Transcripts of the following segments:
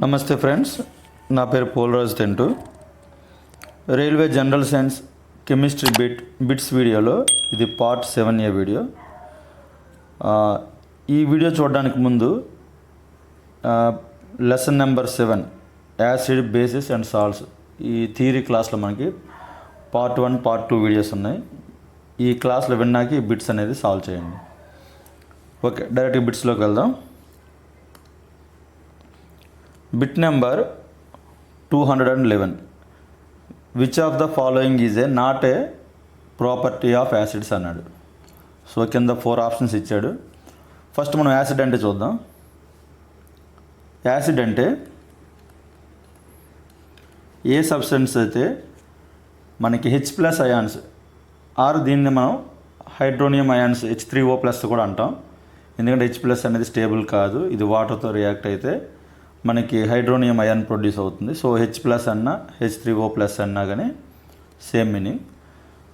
నమస్తే ఫ్రెండ్స్, నా పేరు Polaraju Tentu. Railway general science chemistry bits వీడియోలో ఇది పార్ట్ 7A వీడియో. ఈ వీడియో చూడడానికి ముందు lesson number 7 acid, basis and salts ఈ థియరీ క్లాస్లో మనకి పార్ట్ 1, పార్ట్ 2 వీడియోస్ ఉన్నాయి. ఈ క్లాస్లో విన్నాక ఈ బిట్స్ అనేది సాల్వ్ చేయండి. ఓకే, డైరెక్ట్గా బిట్స్లోకి వెళ్దాం. Bit number 211. Which of the following is not A property of acids అన్నాడు. సో కింద 4 ఆప్షన్స్ ఇచ్చాడు. ఫస్ట్ మనం యాసిడ్ అంటే చూద్దాం. యాసిడ్ అంటే ఏ సబ్స్టెన్స్ అయితే మనకి H+ అయాన్స్ ఆర్ దీన్ని మనం హైడ్రోనియం అయాన్స్ H3O+ కూడా అంటాం. ఎందుకంటే H+ అనేది స్టేబుల్ కాదు, ఇది వాటర్తో రియాక్ట్ అయితే మనకి హైడ్రోనియం అయాన్ ప్రొడ్యూస్ అవుతుంది. సో H+ అన్నా H3O+ అన్నా కానీ సేమ్ మీనింగ్.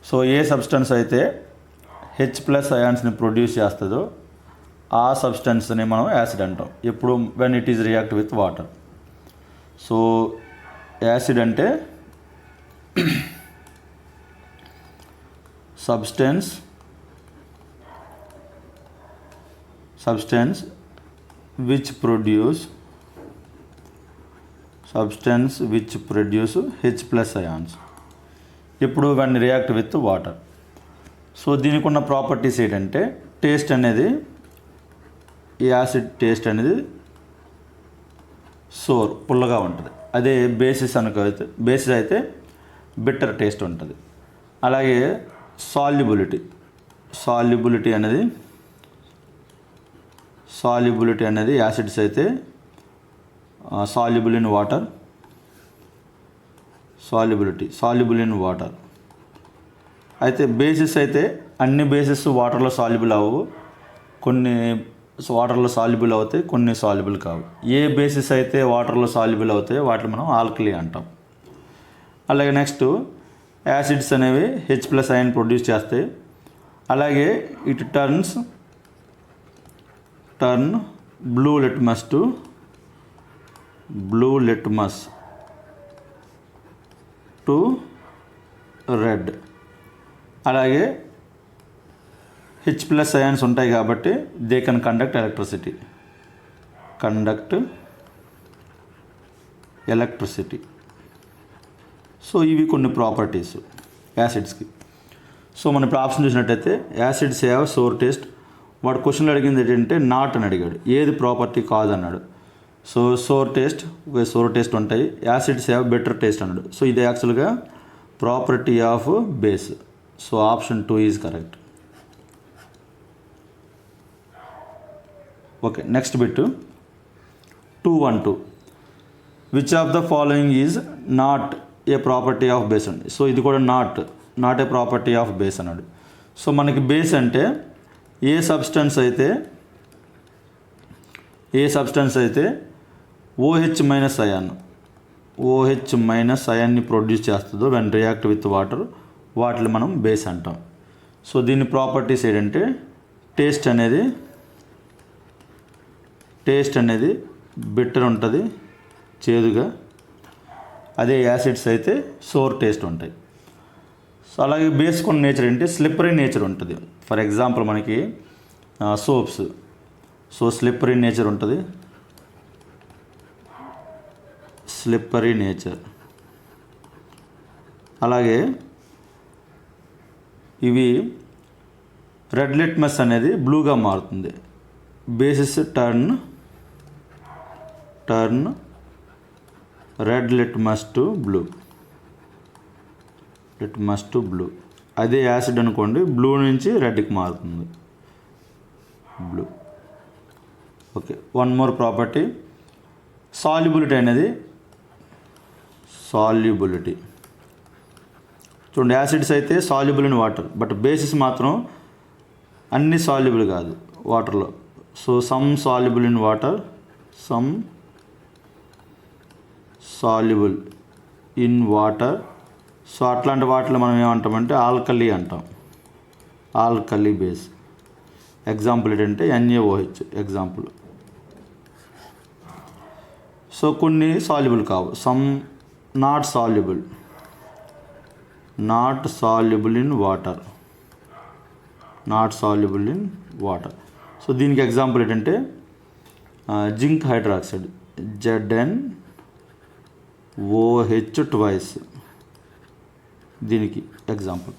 సో ఏ సబ్స్టెన్స్ అయితే H+ అయాన్స్ని ప్రొడ్యూస్ చేస్తుందో ఆ సబ్స్టెన్స్ని మనం యాసిడ్ అంటాం. ఎప్పుడు when it is react with water. So acid అంటే substance which produce H+ ions ఇప్పుడు when react with water. So దీనికి ఉన్న ప్రాపర్టీస్ ఏంటంటే టేస్ట్ అనేది, ఈ యాసిడ్ టేస్ట్ అనేది సోర్ పుల్లగా ఉంటుంది. అదే బేసిస్ బేసిస్ అయితే బిట్టర్ టేస్ట్ ఉంటుంది. అలాగే సాల్యుబిలిటీ అనేది యాసిడ్స్ అయితే సాల్యుబుల్ ఇన్ వాటర్. అయితే బేసిస్ అయితే అన్ని బేసిస్ వాటర్లో సాల్యుబుల్ అవ్వవు, కొన్ని వాటర్లో సాల్యుబుల్ అవుతాయి, కొన్ని సాల్యుబుల్ కావు. ఏ బేసిస్ అయితే వాటర్లో సాల్యుబుల్ అవుతాయి వాటిని మనం ఆల్కలీ అంటాం. అలాగే నెక్స్ట్ యాసిడ్స్ అనేవి H+ అయాన్ ప్రొడ్యూస్ చేస్తాయి. అలాగే it turn blue litmus to red. అలాగే H+ అయాన్స్ ఉంటాయి కాబట్టి they can conduct electricity. So ఇవి కొన్ని ప్రాపర్టీస్ యాసిడ్స్కి. సో మనం ఇప్పుడు ఆప్షన్ చూసినట్టయితే యాసిడ్స్ హ్యావ్ సోర్ టేస్ట్. వాడు క్వశ్చన్లో అడిగింది ఏంటంటే నాట్ అని అడిగాడు, ఏది ప్రాపర్టీ కాదన్నాడు. సో సోర్ టేస్ట్ ఉంటాయి. యాసిడ్స్ హ్యావ్ బెటర్ టేస్ట్ అన్నాడు. సో ఇది యాక్చువల్గా property of base. So option 2 is correct. Okay, next bit 212. Which of the following is not A property of base అండి. సో ఇది కూడా not a property of base అన్నాడు. So మనకి base అంటే ఏ substance అయితే OH- అయాన్ని ప్రొడ్యూస్ చేస్తుందో when react with water వాటిని మనం బేస్ అంటాం. సో దీని ప్రాపర్టీస్ ఏంటంటే టేస్ట్ అనేది బిట్టర్ ఉంటుంది, చేదుగా. అదే యాసిడ్స్ అయితే సోర్ టేస్ట్ ఉంటాయి. సో అలాగే బేస్ కొన్ని నేచర్ ఏంటి, స్లిప్పరీ నేచర్ ఉంటుంది. ఫర్ ఎగ్జాంపుల్ మనకి సోప్స్. సో స్లిప్పరీ నేచర్ ఉంటుంది. అలాగే ఇవి రెడ్ లిట్మస్ అనేది బ్లూగా మారుతుంది. Basis turn red litmus to blue. అదే యాసిడ్ అనుకోండి, బ్లూ నుంచి రెడ్కి మారుతుంది, blue. Okay, one more property solubility. చూడండి, యాసిడ్స్ అయితే soluble in water, but basis మాత్రం అన్ని సాల్యుబుల్ కాదు వాటర్లో. So some soluble in water, some soluble in water. So అట్లాంటి వాటిలో మనం ఏమంటామంటే ఆల్కలీ అంటాం, ఆల్కలీ బేస్. ఎగ్జాంపుల్ ఏంటంటే NaOH ఎగ్జాంపుల్. సో కొన్ని సాల్యుబుల్ కావు, some not soluble in water, so దీనికి ఎగ్జాంపుల్ ఏంటంటే జింక్ హైడ్రాక్సైడ్ ZnOH ట్వైస్, దీనికి ఎగ్జాంపుల్.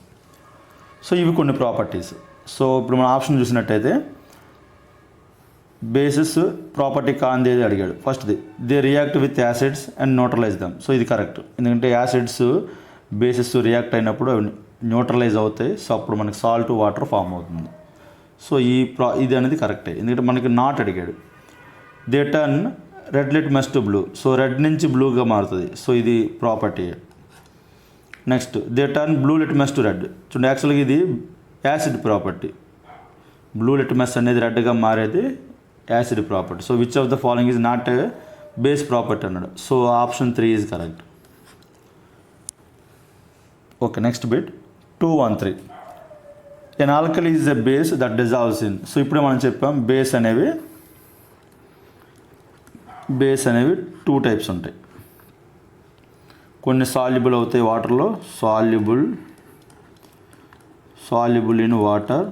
సో ఇవి కొన్ని ప్రాపర్టీస్. సో ఇప్పుడు మన ఆప్షన్ చూసినట్టయితే బేసిస్ ప్రాపర్టీ కాందేది అడిగాడు. ఫస్ట్ది they react with acids and neutralize them. So ఇది కరెక్ట్, ఎందుకంటే యాసిడ్స్ బేసిస్ రియాక్ట్ అయినప్పుడు అవి న్యూట్రలైజ్ అవుతాయి. సో అప్పుడు మనకి సాల్ట్ వాటర్ ఫామ్ అవుతుంది. సో ఇది అనేది కరెక్టే, ఎందుకంటే మనకి నాట్ అడిగాడు. They turn red litmus to blue. So red నుంచి బ్లూగా మారుతుంది. సో ఇది property. Next they turn blue litmus to red. చూడండి, యాక్చువల్గా ఇది యాసిడ్ ప్రాపర్టీ. బ్లూ లిట్మస్ అనేది రెడ్గా మారేది acid property. So which of the following is not base property అన్నాడు. So option 3 is correct. Okay, next bit 213. An alkali is a base that dissolves in. So ఇప్పుడే మనం చెప్పాం base అనేవి 2 types ఉంటాయి. కొన్ని సాల్యుబుల్ అవుతాయి వాటర్లో, సాల్యుబుల్ ఇన్ వాటర్.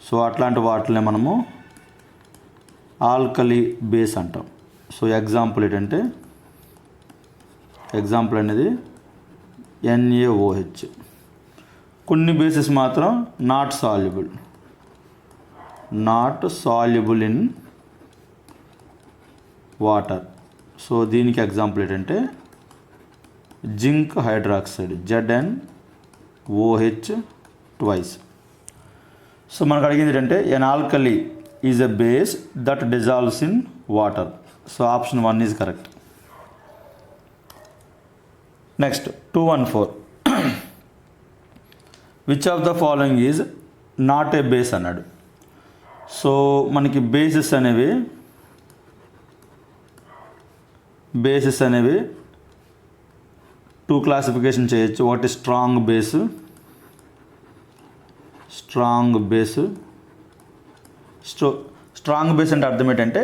సో అట్లాంటి వాటర్ని మనము ఆల్కలీ బేస్ అంటాం. సో ఎగ్జాంపుల్ ఏంటంటే అనేది NaOH. కొన్ని బేసెస్ మాత్రం not soluble in water. So దీనికి ఎగ్జాంపుల్ ఏంటంటే zinc hydroxide ZnOH twice. So మనకు అడిగింది ఏంటంటే an alkali is a base that dissolves in water. So option 1 is correct. Next 214. Which of the following is not a base అన్నాడు. So మనకి bases అనేవి 2 classification చేయొచ్చు. ఒకటి strong base. Strong base అంటే అర్థం ఏంటంటే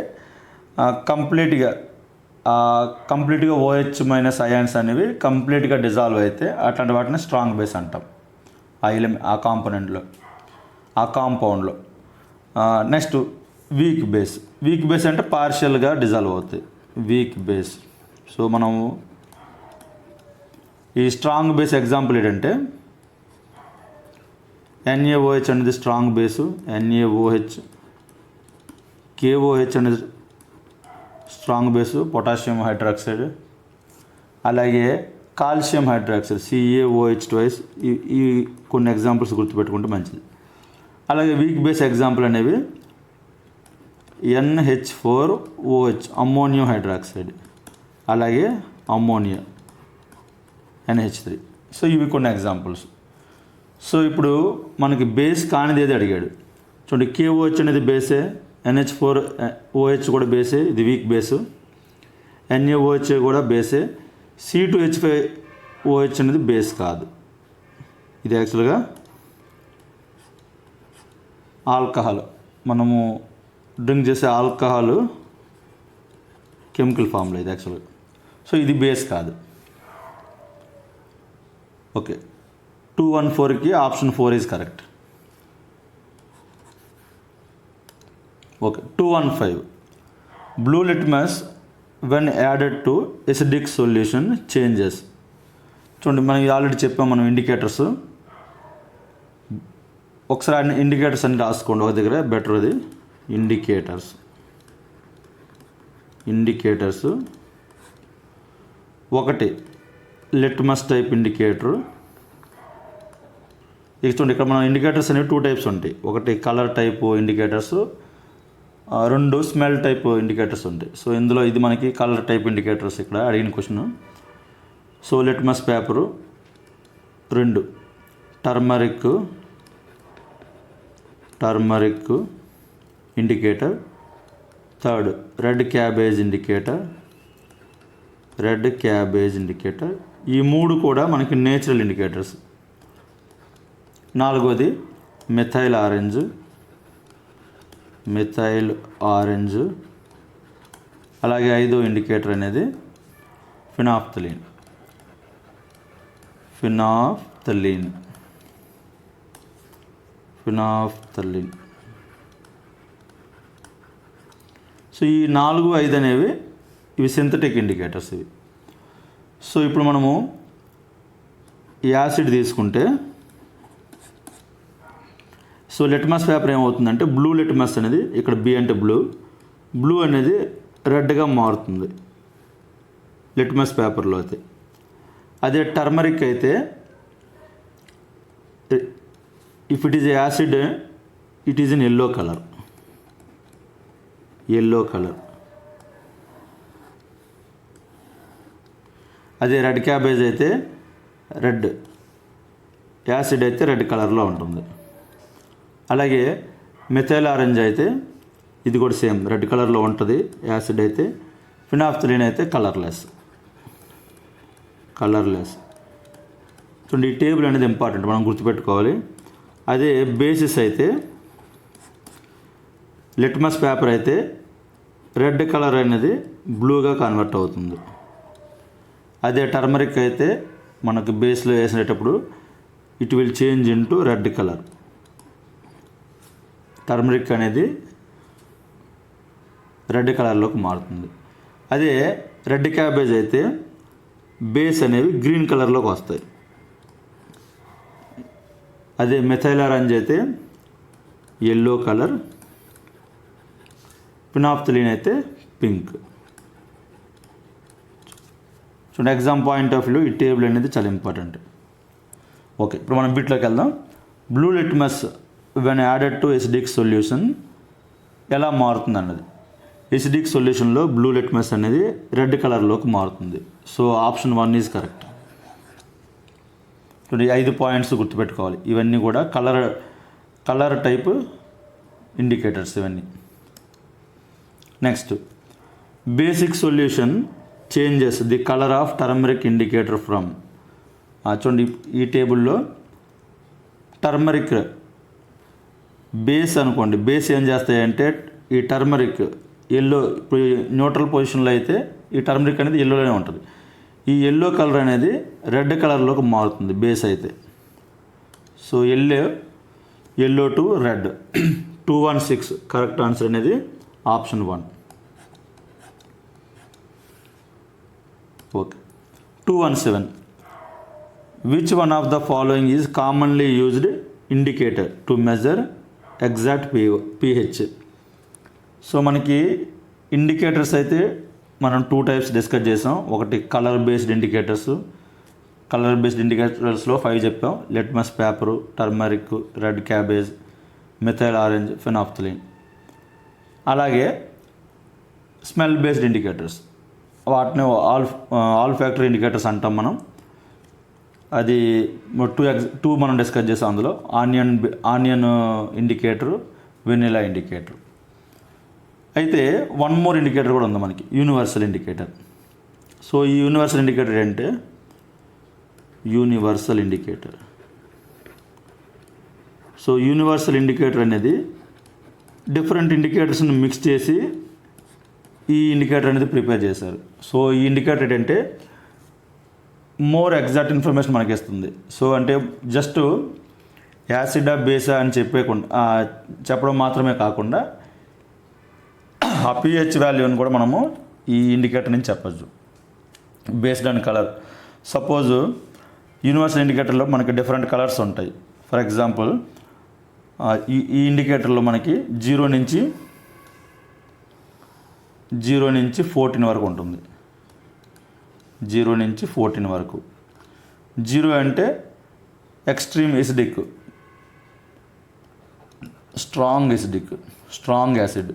కంప్లీట్గా OH మైనస్ అయాన్స్ అనేవి కంప్లీట్గా డిజాల్వ్ అయితే అట్లాంటి వాటిని స్ట్రాంగ్ బేస్ అంటాం. ఆ కాంపౌండ్లో. నెక్స్ట్ వీక్ బేస్ అంటే పార్షియల్గా డిజాల్వ్ అవుతాయి, వీక్ బేస్. సో మనము ఈ స్ట్రాంగ్ బేస్ ఎగ్జాంపుల్ ఏంటంటే NaOH అనేది స్ట్రాంగ్ బేసు, NaOH. KOH అనేది స్ట్రాంగ్ బేసు, పొటాషియం హైడ్రాక్సైడ్. అలాగే కాల్షియం హైడ్రాక్సైడ్ CaOH ట్వైస్. ఈ కొన్ని ఎగ్జాంపుల్స్ గుర్తుపెట్టుకుంటే మంచిది. అలాగే వీక్ బేస్ ఎగ్జాంపుల్ అనేవి NH4OH అమ్మోనియం హైడ్రాక్సైడ్, అలాగే అమ్మోనియా NH3. సో ఇవి కొన్ని ఎగ్జాంపుల్స్. సో ఇప్పుడు మనకి బేస్ కానిది ఏది అడిగాడు. చూడండి, KOH అనేది బేసే, NH4OH కూడా బేసే, ఇది వీక్ బేసు. NaOH కూడా బేసే. C2H5OH అనేది బేస్ కాదు, ఇది యాక్చువల్గా ఆల్కహాల్. మనము డ్రింక్ చేసే ఆల్కహాల్ కెమికల్ ఫామ్లో ఇది యాక్చువల్గా. సో ఇది బేస్ కాదు. ఓకే, 214కి option 4 is correct. Okay, 215. Blue litmus when added to acidic solution changes. చూడండి, మనం ఆల్రెడీ చెప్పాం మనం ఇండికేటర్స్. ఒకసారి ఇండికేటర్స్ అని రాసుకోండి ఒక దగ్గర, బెటర్ అది. ఇండికేటర్స్ ఒకటి లిట్మస్ టైప్ ఇండికేటర్. చూడండి, ఇక్కడ మనం ఇండికేటర్స్ అనేవి 2 టైప్స్ ఉంటాయి. ఒకటి colour type indicators, 2 smell type indicators ఉంటాయి. సో ఇందులో ఇది మనకి కలర్ టైప్ ఇండికేటర్స్ ఇక్కడ అడిగిన question. So litmus paper 2, turmeric indicator. 3 red cabbage indicator. ఈ 3 కూడా మనకి నేచురల్ ఇండికేటర్స్. 4వది మెథైల్ ఆరెంజ్. అలాగే 5వ ఇండికేటర్ అనేది ఫినాఫ్థలిన్. సో ఈ 4, 5 అనేవి ఇవి సింథటిక్ ఇండికేటర్స్ ఇవి. సో ఇప్పుడు మనము ఈ యాసిడ్ తీసుకుంటే, సో లిట్మస్ పేపర్ ఏమవుతుందంటే బ్లూ లిట్మస్ అనేది, ఇక్కడ బి అంటే బ్లూ అనేది రెడ్గా మారుతుంది లిట్మస్ పేపర్లో అయితే. అదే టర్మరిక్ అయితే if it is acid it is in yellow colour. అదే రెడ్ క్యాబేజ్ అయితే రెడ్, యాసిడ్ అయితే రెడ్ కలర్లో ఉంటుంది. అలాగే మెథైల్ ఆరెంజ్ అయితే ఇది కూడా సేమ్ రెడ్ కలర్లో ఉంటుంది యాసిడ్ అయితే. ఫినాఫ్థలిన్ అయితే కలర్లెస్. చూడండి, ఈ టేబుల్ అనేది ఇంపార్టెంట్, మనం గుర్తుపెట్టుకోవాలి. అదే బేసిస్ అయితే లిట్మస్ పేపర్ అయితే రెడ్ కలర్ అనేది బ్లూగా కన్వర్ట్ అవుతుంది. అదే టర్మరిక్ అయితే మనకు బేస్లో వేసేటప్పుడు it will change into red colour. Turmeric అనేది రెడ్ కలర్లోకి మారుతుంది. అదే రెడ్ క్యాబేజ్ అయితే బేస్ అనేవి గ్రీన్ కలర్లోకి వస్తాయి. అదే మెథైల్ ఆరెంజ్ అయితే ఎల్లో కలర్, ఫినాఫ్థలిన్ అయితే పింక్. చూడండి, ఎగ్జామ్ పాయింట్ ఆఫ్ వ్యూ ఈ టేబుల్ అనేది చాలా ఇంపార్టెంట్. ఓకే, ఇప్పుడు మనం బిట్లోకి వెళ్దాం. Blue litmus when added to acidic solution ఎలా మారుతుంది అన్నది. ఎసిడిక్ సొల్యూషన్లో బ్లూ లిట్మస్ అనేది రెడ్ కలర్లోకి మారుతుంది. So option 1 is correct. చూడండి, 5 పాయింట్స్ గుర్తుపెట్టుకోవాలి. ఇవన్నీ కూడా కలర్ టైప్ ఇండికేటర్స్ ఇవన్నీ. Next, basic solution changes the colour of turmeric indicator from. చూడండి, ఈ టేబుల్లో టర్మరిక్ బేస్ అనుకోండి. బేస్ ఏం చేస్తాయంటే ఈ టర్మరిక్ ఎల్లో, ఇప్పుడు న్యూట్రల్ పొజిషన్లో అయితే ఈ టర్మరిక్ అనేది ఎల్లోలోనే ఉంటుంది. ఈ ఎల్లో కలర్ అనేది రెడ్ కలర్లోకి మారుతుంది బేస్ అయితే. So yellow to red. 216 correct answer అనేది option 1. Okay, 217 which one of the following is commonly used indicator to measure exact pH. So మనకి ఇండికేటర్స్ అయితే మనం 2 టైప్స్ డిస్కస్ చేసాం. ఒకటి కలర్ బేస్డ్ ఇండికేటర్స్లో 5 చెప్పాం. Litmus paper, turmeric, red cabbage, methyl orange, phenolphthalein. అలాగే smell based indicators, వాటిని all factory indicators అంటాం మనం. అది 2 మనం డిస్కస్ చేసాం. అందులో ఆనియన్ ఇండికేటరు, వెనిలా ఇండికేటర్. అయితే 1 మోర్ ఇండికేటర్ కూడా ఉంది మనకి, యూనివర్సల్ ఇండికేటర్. సో ఈ యూనివర్సల్ ఇండికేటర్ అంటే సో యూనివర్సల్ ఇండికేటర్ అనేది డిఫరెంట్ ఇండికేటర్స్ని మిక్స్ చేసి ఈ ఇండికేటర్ అనేది ప్రిపేర్ చేశారు. సో ఈ ఇండికేటర్ ఏంటంటే మోర్ ఎగ్జాక్ట్ ఇన్ఫర్మేషన్ మనకి ఇస్తుంది. సో అంటే జస్ట్ యాసిడా బేసా అని చెప్పడం మాత్రమే కాకుండా ఆ pH వాల్యూని కూడా మనము ఈ ఇండికేటర్ నుంచి చెప్పచ్చు based on colour. Suppose universal ఇండికేటర్లో మనకి డిఫరెంట్ కలర్స్ ఉంటాయి. ఫర్ ఎగ్జాంపుల్ ఈ ఇండికేటర్లో మనకి 0 నుంచి 14 వరకు ఉంటుంది. 0 నుంచి 14 వరకు. 0 అంటే ఎక్స్ట్రీమ్ ఎసిడిక్, స్ట్రాంగ్ యాసిడ్.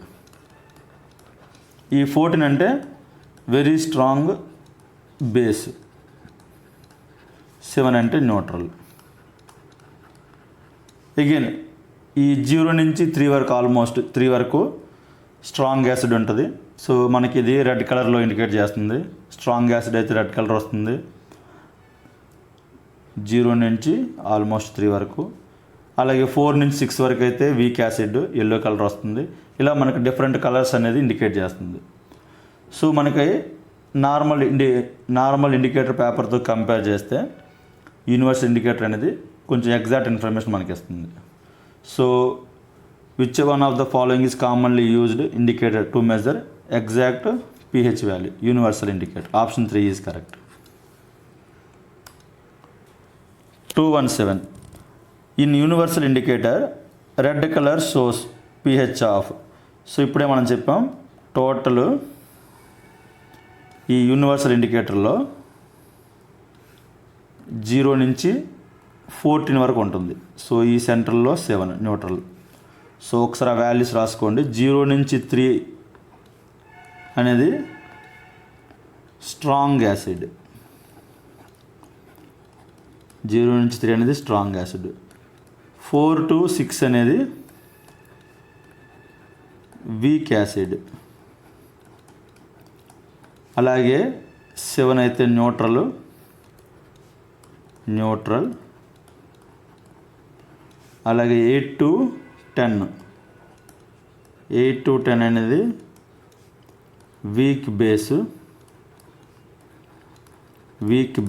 ఈ 14 అంటే వెరీ స్ట్రాంగ్ బేస్. 7 అంటే న్యూట్రల్. అగైన్ ఈ 0 నుంచి 3 వరకు, ఆల్మోస్ట్ 3 వరకు స్ట్రాంగ్ యాసిడ్ ఉంటుంది. సో మనకి ఇది రెడ్ కలర్లో ఇండికేట్ చేస్తుంది. స్ట్రాంగ్ యాసిడ్ అయితే రెడ్ కలర్ వస్తుంది 0 నుంచి ఆల్మోస్ట్ 3 వరకు. అలాగే 4 నుంచి 6 వరకు అయితే వీక్ యాసిడ్, ఎల్లో కలర్ వస్తుంది. ఇలా మనకి డిఫరెంట్ కలర్స్ అనేది ఇండికేట్ చేస్తుంది. సో మనకి నార్మల్ ఇండికేటర్ పేపర్తో కంపేర్ చేస్తే యూనివర్సల్ ఇండికేటర్ అనేది కొంచెం ఎగ్జాక్ట్ ఇన్ఫర్మేషన్ మనకి ఇస్తుంది. So which one of the following is commonly used indicator to measure exact pH value? Universal indicator. Option 3 is correct. 217. In universal indicator red colour shows pH of. So ఇప్పుడే మనం చెప్పాం total ఈ universal ఇండికేటర్లో 0 నుంచి 14 వరకు ఉంటుంది. So ఈ సెంట్రల్లో 7 neutral. So ఒకసారి ఆ వాల్యూస్ రాసుకోండి. 0 నుంచి 3 అనేది స్ట్రాంగ్ యాసిడ్. 0 నుంచి 3 అనేది స్ట్రాంగ్ యాసిడ్. 4 to 6 అనేది వీక్ యాసిడ్. అలాగే 7 అయితే న్యూట్రల్. అలాగే 8 to 10 అనేది వీక్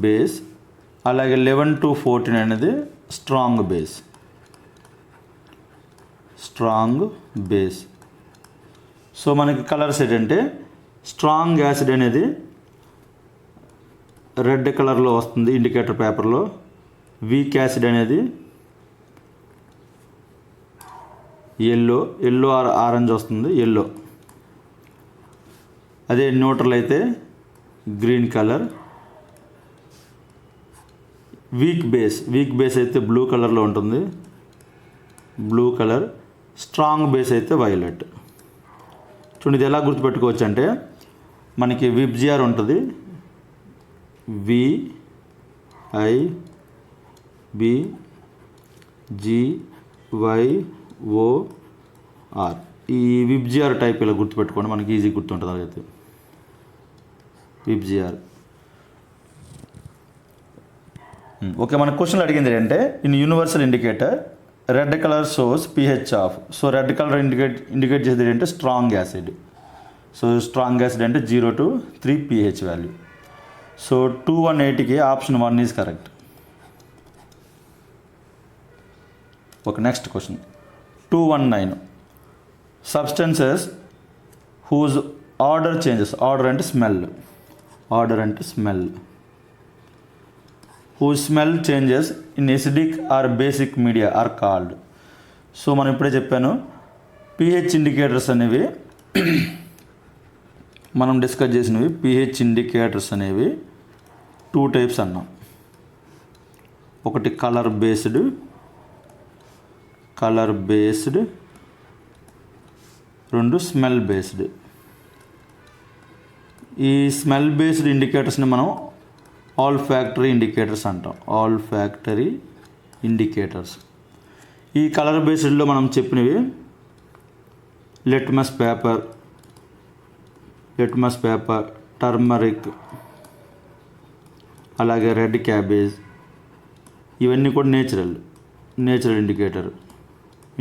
బేస్. అలాగే 11 to 14 అనేది స్ట్రాంగ్ బేస్. సో మనకి కలర్స్ ఏంటంటే స్ట్రాంగ్ యాసిడ్ అనేది రెడ్ కలర్లో వస్తుంది ఇండికేటర్ పేపర్లో. వీక్ యాసిడ్ అనేది ఎల్లో ఆర్ ఆరెంజ్ వస్తుంది, ఎల్లో. అదే న్యూట్రల్ అయితే గ్రీన్ కలర్. వీక్ బేస్ అయితే బ్లూ కలర్లో ఉంటుంది, బ్లూ కలర్. స్ట్రాంగ్ బేస్ అయితే వైలెట్. చూడండి ఇది ఎలా గుర్తుపెట్టుకోవచ్చు అంటే మనకి విబ్జిఆర్ ఉంటుంది, VIBGYOR. ఈ విబ్జిఆర్ టైప్ ఇలా గుర్తుపెట్టుకోండి, మనకి ఈజీ గుర్తుంటుంది. అలాగైతే విబ్జిఆర్. ఓకే, మన క్వశ్చన్లు అడిగింది ఏంటంటే in universal indicator red colour shows pH of. So red colour indicate చేసేది ఏంటంటే strong acid. So strong acid అంటే 0 to 3 pH వాల్యూ. సో 218కి option 1 is correct. Okay, next question 219. Substances whose odour changes. Odour అంటే smell. whose smell changes in acidic or basic media are called. So మనం ఇప్పుడే చెప్పాను pH indicators అనేవి మనం discuss చేసినవి. pH indicators అనేవి 2 types అన్నాం. ఒకటి కలర్ బేస్డ్, రెండు స్మెల్ బేస్డ్. ఈ స్మెల్ బేస్డ్ ఇండికేటర్స్ని మనం ఆల్ఫాక్టరీ ఇండికేటర్స్ అంటాం. ఈ కలర్ బేస్డ్లో మనం చెప్పినవి లిట్మస్ పేపర్, టర్మరిక్, అలాగే రెడ్ క్యాబేజ్. ఇవన్నీ కూడా నేచురల్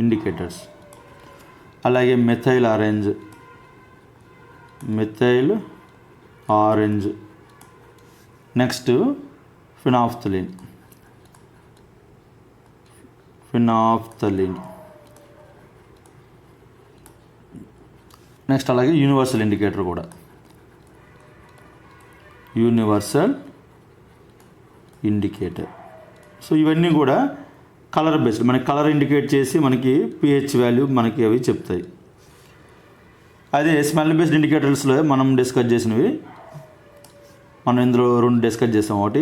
ఇండికేటర్స్. అలాగే methyl orange. Next phenolphthalein. Next అలాగే యూనివర్సల్ ఇండికేటర్ కూడా. సో ఇవన్నీ కూడా కలర్ బేస్డ్. మనకి కలర్ ఇండికేట్ చేసి మనకి pH వాల్యూ మనకి అవి చెప్తాయి. అదే స్మెల్ బేస్డ్ ఇండికేటర్స్లో మనం డిస్కస్ చేసినవి, మనం ఇందులో 2 డిస్కస్ చేసాం. ఒకటి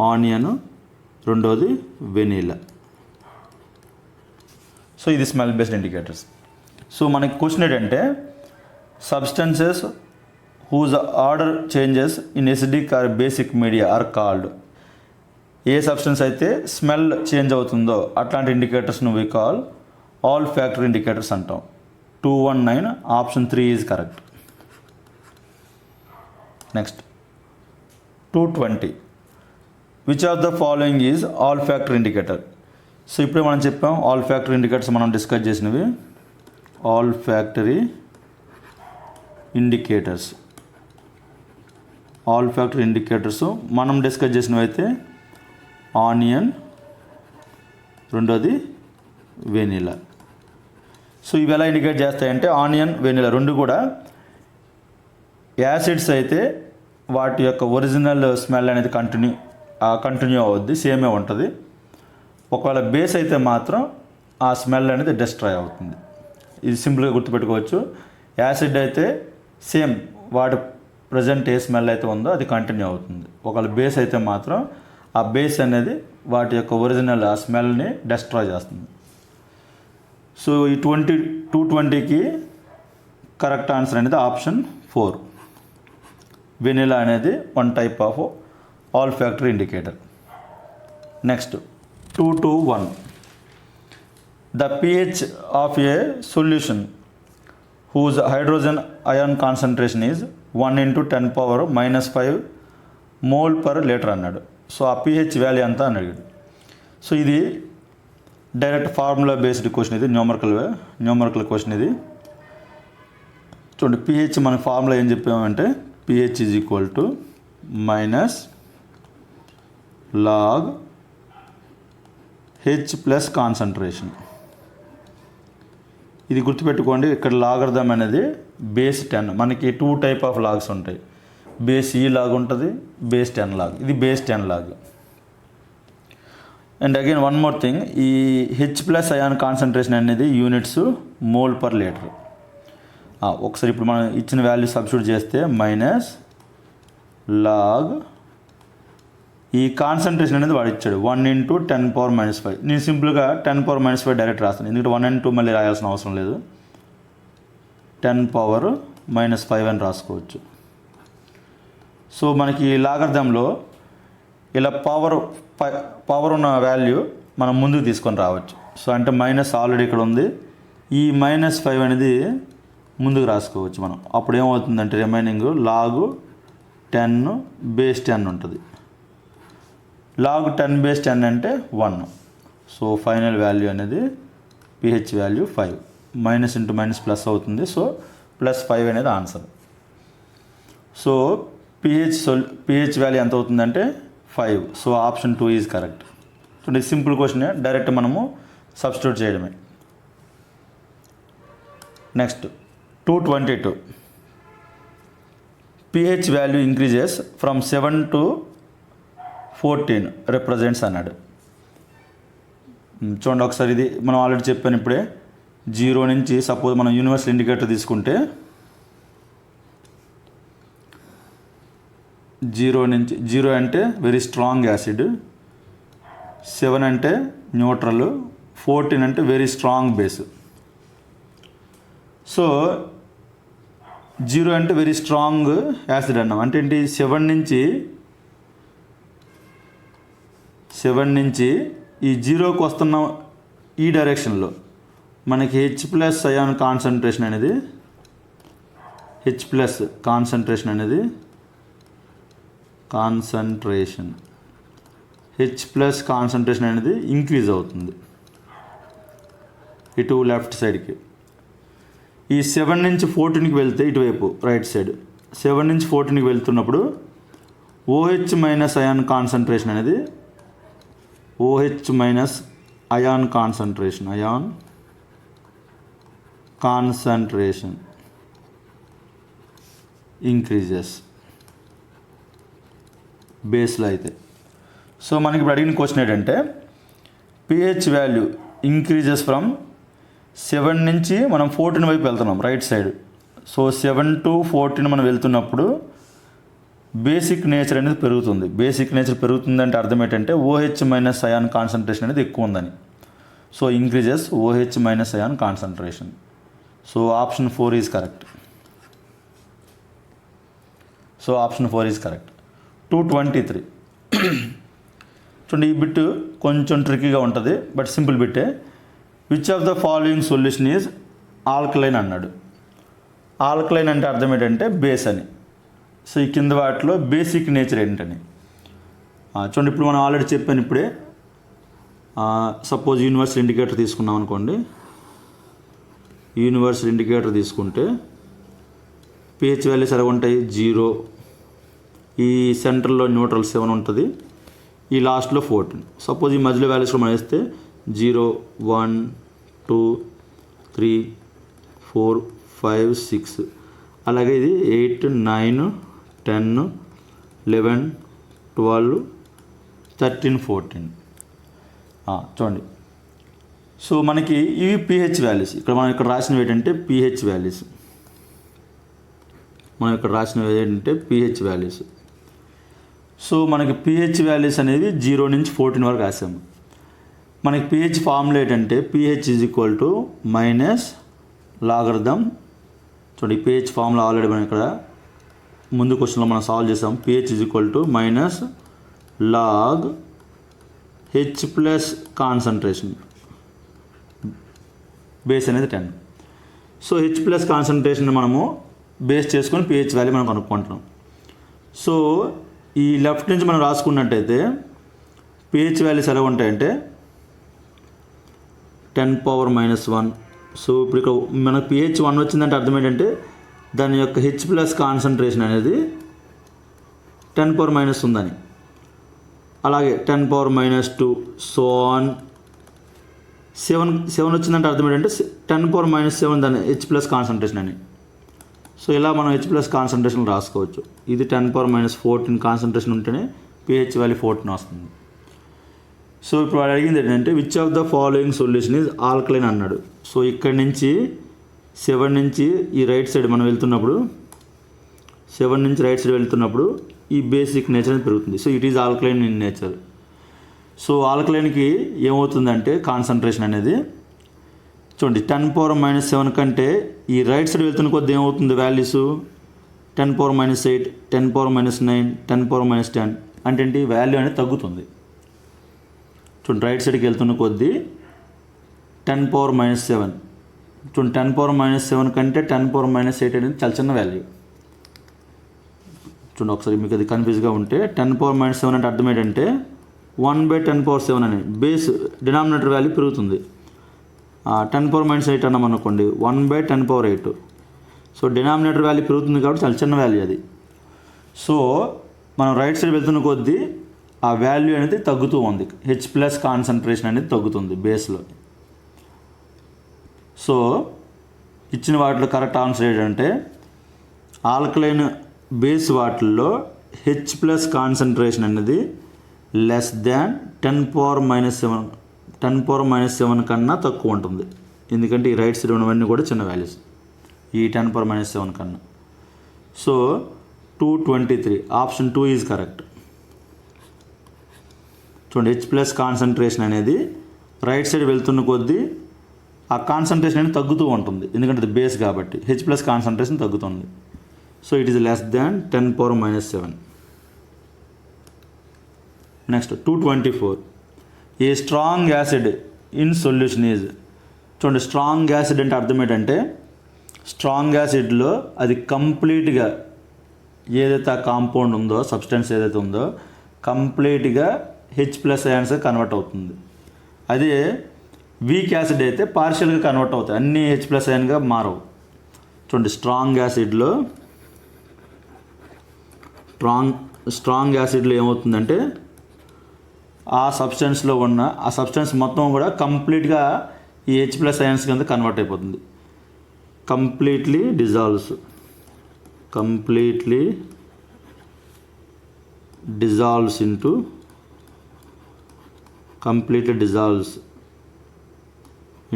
ఆనియన్, రెండోది వెనీలా. సో ఇది స్మెల్ బేస్డ్ ఇండికేటర్స్. సో మనకి క్వశ్చన్ ఏంటంటే substances whose odour changes in acidic or basic media are called. ఏ సబ్స్టెన్స్ అయితే స్మెల్ చేంజ్ అవుతుందో అట్లాంటి ఇండికేటర్స్ను we call olfactory indicators అంటాం. 219 option 3 is correct. Next 220. Which of the following is olfactory indicator. So ఇప్పుడే మనం చెప్పాం olfactory indicators మనం డిస్కస్ చేసినవి. Olfactory indicators, olfactory indicators మనం డిస్కస్ చేసినవైతే ఆనియన్, రెండోది వెనిలా. సో ఇవి ఎలా ఇండికేట్ చేస్తాయంటే ఆనియన్, వెనిలా రెండు కూడా యాసిడ్స్ అయితే వాటి యొక్క ఒరిజినల్ స్మెల్ అనేది కంటిన్యూ అవుద్ది, సేమే ఉంటుంది. ఒకవేళ బేస్ అయితే మాత్రం ఆ స్మెల్ అనేది డిస్ట్రాయ్ అవుతుంది. ఇది సింపుల్గా గుర్తుపెట్టుకోవచ్చు. యాసిడ్ అయితే సేమ్ వాటి ప్రజెంట్ ఏ స్మెల్ అయితే ఉందో అది కంటిన్యూ అవుతుంది. ఒకవేళ బేస్ అయితే మాత్రం ఆ బేస్ అనేది వాటి యొక్క ఒరిజినల్ ఆ స్మెల్ని డిస్ట్రాయ్ చేస్తుంది. సో ఈ 220కి కరెక్ట్ ఆన్సర్ అనేది ఆప్షన్ 4. వెనిలా అనేది one type of all factor indicator. Next 221. The pH of a solution whose hydrogen ion concentration is 1 into 10 power minus 5 mole per liter అన్నాడు. So ఆ pH value ఎంత అని అడిగాడు. So ఇది direct formula based question, ఇది numerical question ఇది. చూడండి, pH మన ఫార్ములా ఏం చెప్పామంటే pH is equal to minus log H plus concentration. ఇది గుర్తుపెట్టుకోండి. ఇక్కడ లాగర్థం అనేది బేస్ 10. మనకి 2 టైప్ ఆఫ్ లాగ్స్ ఉంటాయి. బేస్ ఈ లాగ్ ఉంటుంది, బేస్ 10 లాగ్. ఇది base 10 log. And again one more thing, ఈ హెచ్ ప్లస్ అయాన్ కాన్సన్ట్రేషన్ అనేది యూనిట్స్ మోల్ పర్ లీటర్. ఒకసారి ఇప్పుడు మనం ఇచ్చిన వాల్యూ సబ్స్టిట్యూట్ చేస్తే మైనస్ లాగ్ ఈ కాన్సన్ట్రేషన్ అనేది వాడు ఇచ్చాడు 1 into 10 power minus 5. నేను సింపుల్గా 10 power minus 5 డైరెక్ట్ రాస్తాను, ఎందుకంటే 1 and 2 మళ్ళీ రాయాల్సిన అవసరం లేదు. 10 power minus 5 అని రాసుకోవచ్చు. సో మనకి లాగర్థంలో ఇలా పవర్ ఉన్న వాల్యూ మనం ముందుకు తీసుకొని రావచ్చు. సో అంటే మైనస్ ఆల్రెడీ ఇక్కడ ఉంది, ఈ -5 అనేది ముందుకు రాసుకోవచ్చు మనం. అప్పుడు ఏమవుతుందంటే రిమైనింగ్ లాగు 10 బేస్ 10 ఉంటుంది. లాగ్ 10 బేస్ 10 అంటే 1. సో ఫైనల్ వాల్యూ అనేది pH value 5. Minus into minus plus అవుతుంది. సో +5 అనేది ఆన్సర్. సో pH వాల్యూ ఎంత అవుతుందంటే 5. So option 2 is correct. So ఇది సింపుల్ క్వశ్చన్, డైరెక్ట్ మనము సబ్స్టిట్యూట్ చేయడమే. Next 222. pH value increases from 7 to 14 represents అన్నాడు. చూడండి ఒకసారి, ఇది మనం ఆల్రెడీ చెప్పాను ఇప్పుడే. 0 నుంచి సపోజ్ మనం యూనివర్సల్ ఇండికేటర్ తీసుకుంటే 0 అంటే వెరీ స్ట్రాంగ్ యాసిడ్, 7 అంటే న్యూట్రల్, 14 అంటే వెరీ స్ట్రాంగ్ బేస్. సో 0 అంటే వెరీ స్ట్రాంగ్ యాసిడ్ అన్నాం. అంటే ఏంటి, 7 నుంచి ఈ 0కి వస్తున్న ఈ డైరెక్షన్లో మనకి హెచ్ ప్లస్ అయాన్ కాన్సన్ట్రేషన్ అనేది ఇంక్రీజ్ అవుతుంది ఇటు లెఫ్ట్ సైడ్కి. ఈ 7 నుంచి 14కి వెళ్తే ఇటువైపు రైట్ సైడ్ 7 నుంచి 14కి వెళ్తున్నప్పుడు OH మైనస్ అయాన్ కాన్సన్ట్రేషన్ అనేది OH minus ion concentration increases బేస్లో అయితే. సో మనకి ఇప్పుడు అడిగిన క్వశ్చన్ ఏంటంటే pH వాల్యూ ఇంక్రీజెస్ ఫ్రమ్ 7 నుంచి మనం 14 వైపు వెళ్తున్నాం రైట్ సైడ్. సో 7 to 14 మనం వెళ్తున్నప్పుడు బేసిక్ నేచర్ అనేది పెరుగుతుంది. బేసిక్ నేచర్ పెరుగుతుందంటే అర్థం ఏంటంటే OH మైనస్ అయాన్ కాన్సన్ట్రేషన్ అనేది ఎక్కువ ఉందని. So increases OH minus ion concentration. So option 4 is correct. 223. చూడండి, ఈ బిట్ కొంచెం ట్రికీగా ఉంటుంది, బట్ సింపుల్ బిట్టే. Which of the following solution is alkaline అన్నాడు. ఆల్కలైన్ అంటే అర్థం ఏంటంటే బేస్ అని. సో ఈ కింద వాటిలో బేసిక్ నేచర్ ఏంటని చూడండి. ఇప్పుడు మనం ఆల్రెడీ చెప్పాను ఇప్పుడే. సపోజ్ యూనివర్సల్ ఇండికేటర్ తీసుకున్నాం అనుకోండి. యూనివర్సల్ ఇండికేటర్ తీసుకుంటే పిహెచ్ వాల్యూస్ ఎలా ఉంటాయి? 0, ఈ సెంటర్లో న్యూట్రల్ 7 ఉంటుంది, ఈ లాస్ట్లో 14. సపోజ్ ఈ మధ్యలో వాల్యూస్ మనం వేస్తే 0, 1, 2, 3, 4, 5, 6, అలాగే ఇది 8, 9, 10, 11, 12, 13, 14. చూడండి. సో మనకి ఇవి పిహెచ్ వాల్యూస్. మనం ఇక్కడ రాసినవి ఏంటంటే pH values. PH values. So మనకి పిహెచ్ వాల్యూస్ అనేది 0 నుంచి 14 వరకు రాసాము. మనకి పిహెచ్ ఫార్ములా ఏంటంటే pH is equal to minus logarithm. చూడండి, పిహెచ్ ఫార్ములా ఆల్రెడీ మనం ఇక్కడ ముందు క్వశ్చన్లో మనం సాల్వ్ చేసాం. PH is equal to minus log H plus concentration, base అనేది 10. సో హెచ్ ప్లస్ కాన్సన్ట్రేషన్ మనము బేస్ చేసుకొని పిహెచ్ వాల్యూ మనం కనుక్కుంటున్నాం. సో ఈ లెఫ్ట్ నుంచి మనం రాసుకున్నట్టయితే పిహెచ్ వాల్యూస్ ఎలా ఉంటాయంటే 10⁻⁻1. సో ఇప్పుడు ఇక్కడ మనకు పిహెచ్ 1 వచ్చిందంటే అర్థం ఏంటంటే దాని యొక్క హెచ్ ప్లస్ కాన్సన్ట్రేషన్ అనేది 10⁻⁻ ఉందని. అలాగే 10⁻⁻2 సో ఆన్ 7 వచ్చిందంటే అర్థం ఏంటంటే 10⁻⁻7 దాని హెచ్ ప్లస్ కాన్సన్ట్రేషన్ అని. సో ఇలా మనం హెచ్ ప్లస్ కాన్సన్ట్రేషన్ రాసుకోవచ్చు. ఇది 10⁻⁻14 కాన్సన్ట్రేషన్ ఉంటేనే పిహెచ్ వాల్యూ 14 వస్తుంది. సో ఇప్పుడు వాడు అడిగింది ఏంటంటే which of the following solution is alkaline అన్నాడు. సో ఇక్కడ నుంచి 7 నుంచి ఈ రైట్ సైడ్ మనం వెళ్తున్నప్పుడు 7 నుంచి రైట్ సైడ్ వెళ్తున్నప్పుడు ఈ బేసిక్ నేచర్ అనేది పెరుగుతుంది. So it is alkaline in nature. So ఆల్కలైన్కి ఏమవుతుందంటే కాన్సన్ట్రేషన్ అనేది చూడండి 10⁻⁻7 కంటే ఈ రైట్ సైడ్ వెళ్తున్న కొద్ది ఏమవుతుంది వాల్యూస్ 10⁻⁻8, 10⁻⁻9, 10⁻⁻10 అంటే ఏంటి వాల్యూ అనేది తగ్గుతుంది. చూడండి రైట్ సైడ్కి వెళ్తున్న కొద్దీ 10⁻⁻7 చూడండి 10⁻⁻7 కంటే 10⁻⁻8 అనేది చాలా చిన్న వాల్యూ. చూడండి ఒకసారి మీకు అది కన్ఫ్యూజ్గా ఉంటే 10⁻⁻7 అంటే అర్థం ఏంటంటే 1/10⁻7 అని బేస్ డినామినేటర్ వాల్యూ పెరుగుతుంది. 10⁻⁻8 అన్నాం అనుకోండి 1/10⁻8. సో డినామినేటర్ వాల్యూ పెరుగుతుంది కాబట్టి చాలా చిన్న వాల్యూ అది. సో మనం రైట్ సైడ్ వెళ్తున్న కొద్దీ ఆ వాల్యూ అనేది తగ్గుతూ ఉంది. హెచ్ ప్లస్ కాన్సన్ట్రేషన్ అనేది తగ్గుతుంది బేస్లో. సో ఇచ్చిన వాటిలో కరెక్ట్ ఆన్సర్ ఏంటంటే ఆల్కలైన్ బేస్ వాటిల్లో హెచ్ ప్లస్ కాన్సన్ట్రేషన్ అనేది లెస్ దాన్ 10⁻⁻7 కన్నా తక్కువ ఉంటుంది. ఎందుకంటే ఈ రైట్ సైడ్ ఉన్నవన్నీ కూడా చిన్న వాల్యూస్ ఈ 10⁻⁻7 కన్నా. So 223 option 2 is correct. చూడండి హెచ్ ప్లస్ కాన్సన్ట్రేషన్ అనేది రైట్ సైడ్ వెళ్తున్న కొద్దీ ఆ కాన్సన్ట్రేషన్ అనేది తగ్గుతూ ఉంటుంది. ఎందుకంటే అది బేస్ కాబట్టి హెచ్ ప్లస్ కాన్సన్ట్రేషన్ తగ్గుతుంది. So it is less than 10⁻⁻7. Next 224 a strong acid in solution is. చూడండి స్ట్రాంగ్ యాసిడ్ అంటే అర్థం ఏంటంటే స్ట్రాంగ్ యాసిడ్లో అది కంప్లీట్గా ఏదైతే ఆ కాంపౌండ్ ఉందో సబ్స్టెన్స్ ఏదైతే ఉందో కంప్లీట్గా హెచ్ ప్లస్ అయాన్స్గా కన్వర్ట్ అవుతుంది. అదే వీక్ యాసిడ్ అయితే పార్షియల్గా కన్వర్ట్ అవుతాయి, అన్నీ హెచ్ ప్లస్ అయాన్గా మారవు. చూడండి స్ట్రాంగ్ యాసిడ్లో ఏమవుతుందంటే ఆ సబ్స్టెన్స్లో ఉన్న ఆ సబ్స్టెన్స్ మొత్తం కూడా కంప్లీట్గా ఈ హెచ్ ప్లస్ అయాన్స్ కింద కన్వర్ట్ అయిపోతుంది. Completely dissolves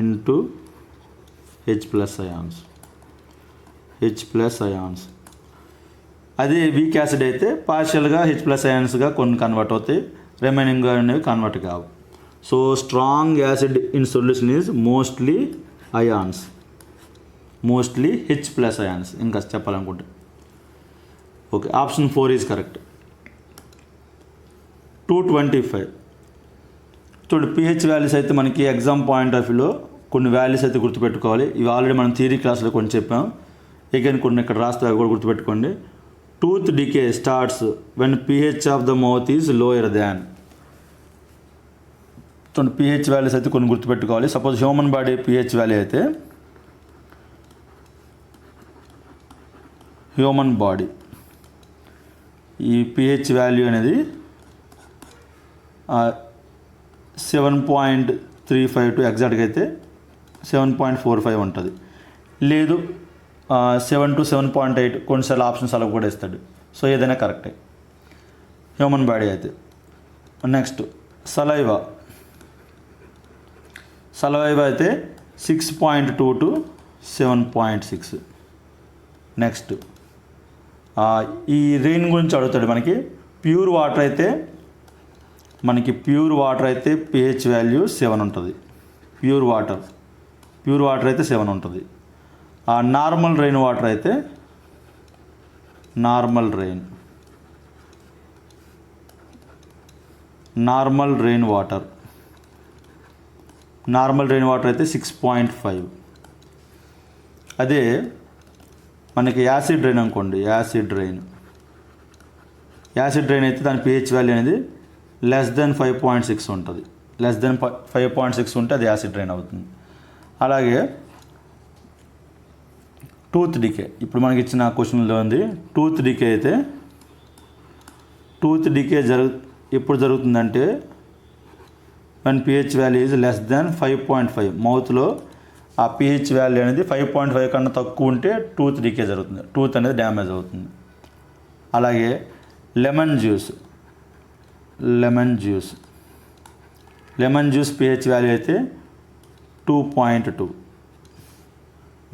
into H plus ions. అదే వీక్ యాసిడ్ అయితే పార్షియల్గా హెచ్ ప్లస్ అయాన్స్గా కొన్ని కన్వర్ట్ అవుతాయి, రిమైనింగ్ అనేవి కన్వర్ట్ కావు. So strong acid in solution is mostly H plus ions ఇంకా చెప్పాలనుకుంటే. Okay option 4 is correct. 225 చూడండి పిహెచ్ వాల్యూస్ అయితే మనకి ఎగ్జామ్ పాయింట్ ఆఫ్ వ్యూలో కొన్ని వాల్యూస్ అయితే గుర్తుపెట్టుకోవాలి. ఇవి ఆల్రెడీ మనం థియరీ క్లాస్లో కొన్ని చెప్పాం, అగైన్ కొన్ని ఇక్కడ రాస్తే అవి కూడా గుర్తుపెట్టుకోండి. Tooth decay starts when pH of the mouth is lower than. చూడండి పిహెచ్ వాల్యూస్ అయితే కొన్ని గుర్తుపెట్టుకోవాలి. Suppose human body pH value అయితే హ్యూమన్ బాడీ ఈ పిహెచ్ వాల్యూ అనేది 7.35 ఎగ్జాక్ట్గా అయితే 7.45 ఉంటుంది. లేదు 7 to 7.8 కొన్నిసార్లు ఆప్షన్స్ అలా కూడా ఇస్తాడు. సో ఏదైనా కరెక్టే హ్యూమన్ బాడీ అయితే. నెక్స్ట్ సలైవా అయితే 6.2 to 7.6. నెక్స్ట్ ఈ రెయిన్ గురించి అడుగుతాడు మనకి. ప్యూర్ వాటర్ అయితే పిహెచ్ వాల్యూ 7 ఉంటుంది. ప్యూర్ వాటర్ అయితే 7 ఉంటుంది. నార్మల్ రెయిన్ వాటర్ అయితే నార్మల్ రెయిన్ వాటర్ అయితే 6.5. అదే మనకి యాసిడ్ రెయిన్ అనుకోండి, యాసిడ్ రెయిన్ అయితే దాని పిహెచ్ వాల్యూ అనేది లెస్ దెన్ 5.6 ఉంటుంది. లెస్ దెన్ 5.6 ఉంటే అది యాసిడ్ రెయిన్ అవుతుంది. అలాగే టూత్ డికే, ఇప్పుడు మనకి ఇచ్చిన క్వశ్చన్లో ఉంది. టూత్ డికే ఎప్పుడు జరుగుతుందంటే when pH value is less than 5.5. మౌత్లో ఆ pH వాల్యూ అనేది 5.5 కన్నా తక్కువ ఉంటే టూత్ డికే జరుగుతుంది, టూత్ అనేది డ్యామేజ్ అవుతుంది. అలాగే లెమన్ జ్యూస్ pH వాల్యూ అయితే 2.2.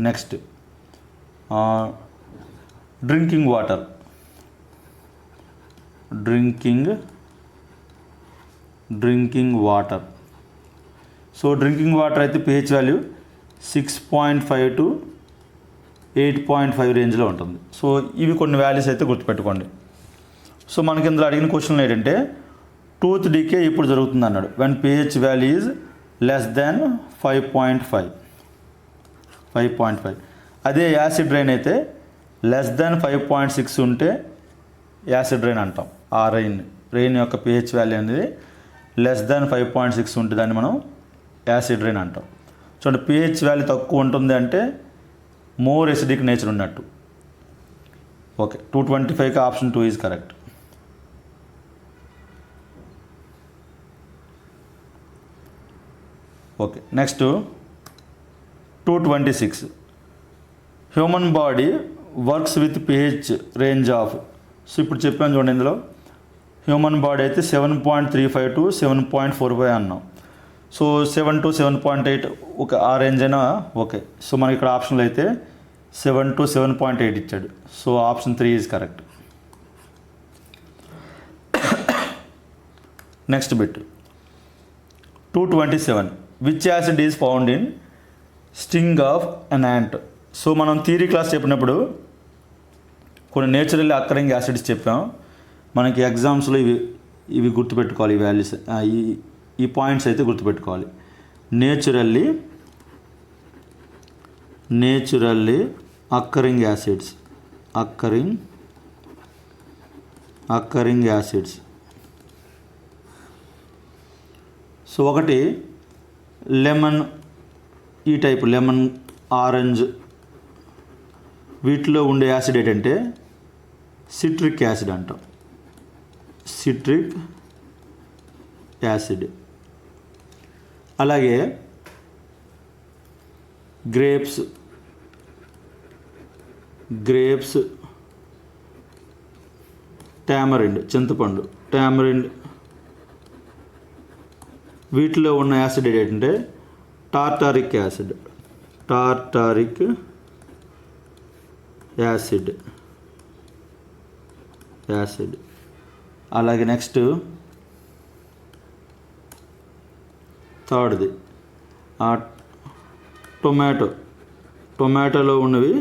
Next drinking water so drinking water అయితే pH వాల్యూ 6.5 to 8.5 రేంజ్లో ఉంటుంది. సో ఇవి కొన్ని వాల్యూస్ అయితే గుర్తుపెట్టుకోండి. సో మనకి ఇందులో అడిగిన క్వశ్చన్ ఏంటంటే టూత్ డికే ఇప్పుడు జరుగుతుంది అన్నాడు when pH value is less than 5.5. అదే యాసిడ్ రెయిన్ అయితే లెస్ దెన్ 5.6 ఉంటే యాసిడ్ రెయిన్ అంటాం. ఆ రెయిన్ యొక్క pH వాల్యూ అనేది లెస్ దెన్ 5.6 ఉంటే దాన్ని మనం యాసిడ్ రెయిన్ అంటాం. చూడండి pH వాల్యూ తక్కువ ఉంటుంది అంటే మోర్ ఎసిడిక్ నేచర్ ఉన్నట్టు. ఓకే, 225కి option 2 is correct. Okay, next 226. Human body works with pH range of. So ఇప్పుడు చెప్పాను చూడండి, ఇందులో హ్యూమన్ బాడీ అయితే 7.35 to 7.45 అన్నాం. సో 7 to 7.8 ఒక ఆ రేంజ్ అయినా ఓకే. సో మనకి ఇక్కడ ఆప్షన్లో అయితే 7 to 7.8 ఇచ్చాడు. So option 3 is correct. Next bit 227. Which acid is found in sting of an ant. So మనం థియరీ క్లాస్ చెప్పినప్పుడు కొన్ని నేచురల్లీ అక్కరింగ్ యాసిడ్స్ చెప్పాం. మనకి ఎగ్జామ్స్లో ఇవి గుర్తుపెట్టుకోవాలి. ఈ వాల్యూస్ ఈ పాయింట్స్ అయితే గుర్తుపెట్టుకోవాలి. Naturally occurring acids. సో ఒకటి లెమన్, ఈ టైపు లెమన్, ఆరెంజ్, వీటిలో ఉండే యాసిడ్ ఏంటంటే సిట్రిక్ యాసిడ్ అంటాం. Citric acid. అలాగే గ్రేప్స్, టామరిండ్, చింతపండు, వీటిలో ఉన్న యాసిడ్ ఏంటంటే టార్టారిక్ యాసిడ్. అలాగే నెక్స్ట్ థర్డ్ది టొమాటోలో ఉన్నవి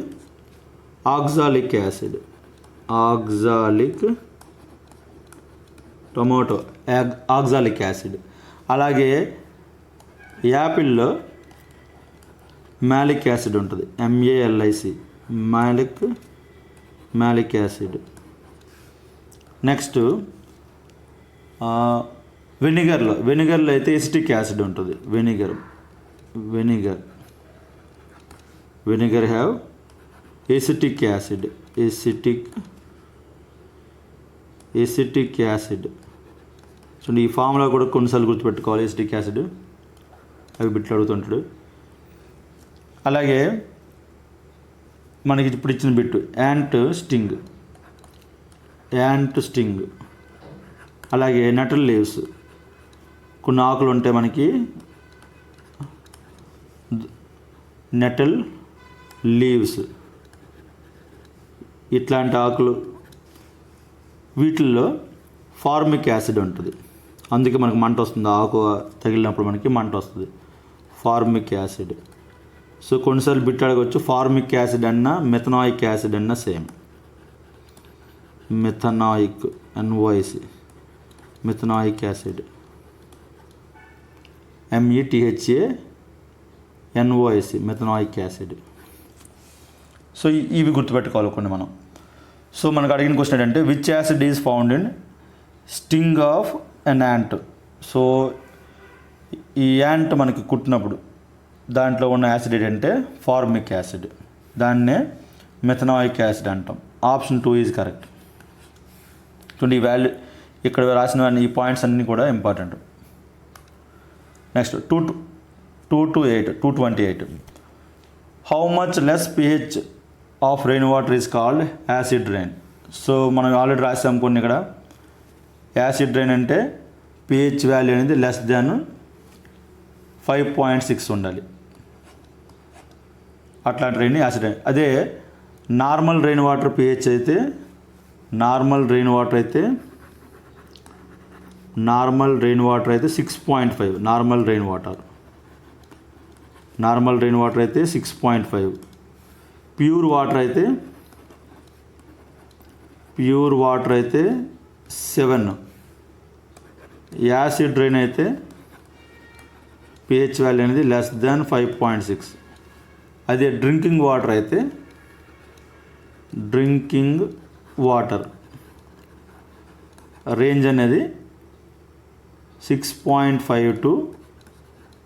ఆక్సాలిక్ యాసిడ్. Oxalic acid. అలాగే యాపిల్లో మ్యాలిక్ యాసిడ్ ఉంటుంది, MALIC, మ్యాలిక్ యాసిడ్. నెక్స్ట్ వెనిగర్లో అయితే ఎసిటిక్ యాసిడ్ ఉంటుంది. Vinegar have acetic acid so ఈ ఫార్ములా కూడా కొన్నిసార్లు గుర్తుపెట్టుకోవాలి. ఎసిటిక్ యాసిడ్ అవి బిట్లు అడుగుతుంటాడు. అలాగే మనకి ఇప్పుడు ఇచ్చిన బిట్టు యాంట్ స్టింగ్, అలాగే నెటల్ లీవ్స్, కొన్ని ఆకులు ఉంటాయి మనకి నెటల్ లీవ్స్, ఇట్లాంటి ఆకులు, వీటిల్లో ఫార్మిక్ యాసిడ్ ఉంటుంది. అందుకే మనకు మంట వస్తుంది, ఆకు తగిలినప్పుడు మనకి మంట వస్తుంది, ఫార్మిక్ యాసిడ్. సో కొన్నిసార్లు బిట్ అడగవచ్చు, ఫార్మిక్ యాసిడ్ అన్నా మెథనాయిక్ యాసిడ్ అన్నా same. Methanoic NOIC methanoic acid, METHANOIC methanoic acid. So ఇవి గుర్తుపెట్టుకోవాలి కొన్ని మనం. సో మనకు అడిగిన క్వశ్చన్ ఏంటంటే which acid is found in sting of an ant. So ఈ యాంట్ మనకి కుట్టినప్పుడు దాంట్లో ఉన్న యాసిడ్ ఏంటంటే ఫార్మిక్ యాసిడ్, దాన్నే మెథనాయిక్ యాసిడ్ అంటాం. Option 2 is correct. చూడండి ఈ వాల్యూ ఇక్కడ రాసిన ఈ పాయింట్స్ అన్నీ కూడా important. Next 228 how much less pH of rain water is called acid rain. So మనం ఆల్రెడీ రాసాం కొన్ని ఇక్కడ. యాసిడ్ రెయిన్ అంటే pH వాల్యూ అనేది లెస్ దాన్ 5.6 ఉండాలి, అట్లాంటి రెయిన్ యాసిడ్ రెయిన్. అదే నార్మల్ రెయిన్ వాటర్ pH అయితే నార్మల్ రెయిన్ వాటర్ అయితే 6.5. నార్మల్ రెయిన్ వాటర్ అయితే 6.5. ప్యూర్ వాటర్ అయితే 7. యాసిడ్ రెయిన్ అయితే pH వాల్యూ అనేది లెస్ దాన్ 5.6. అదే డ్రింకింగ్ వాటర్ రేంజ్ అనేది 6.5 to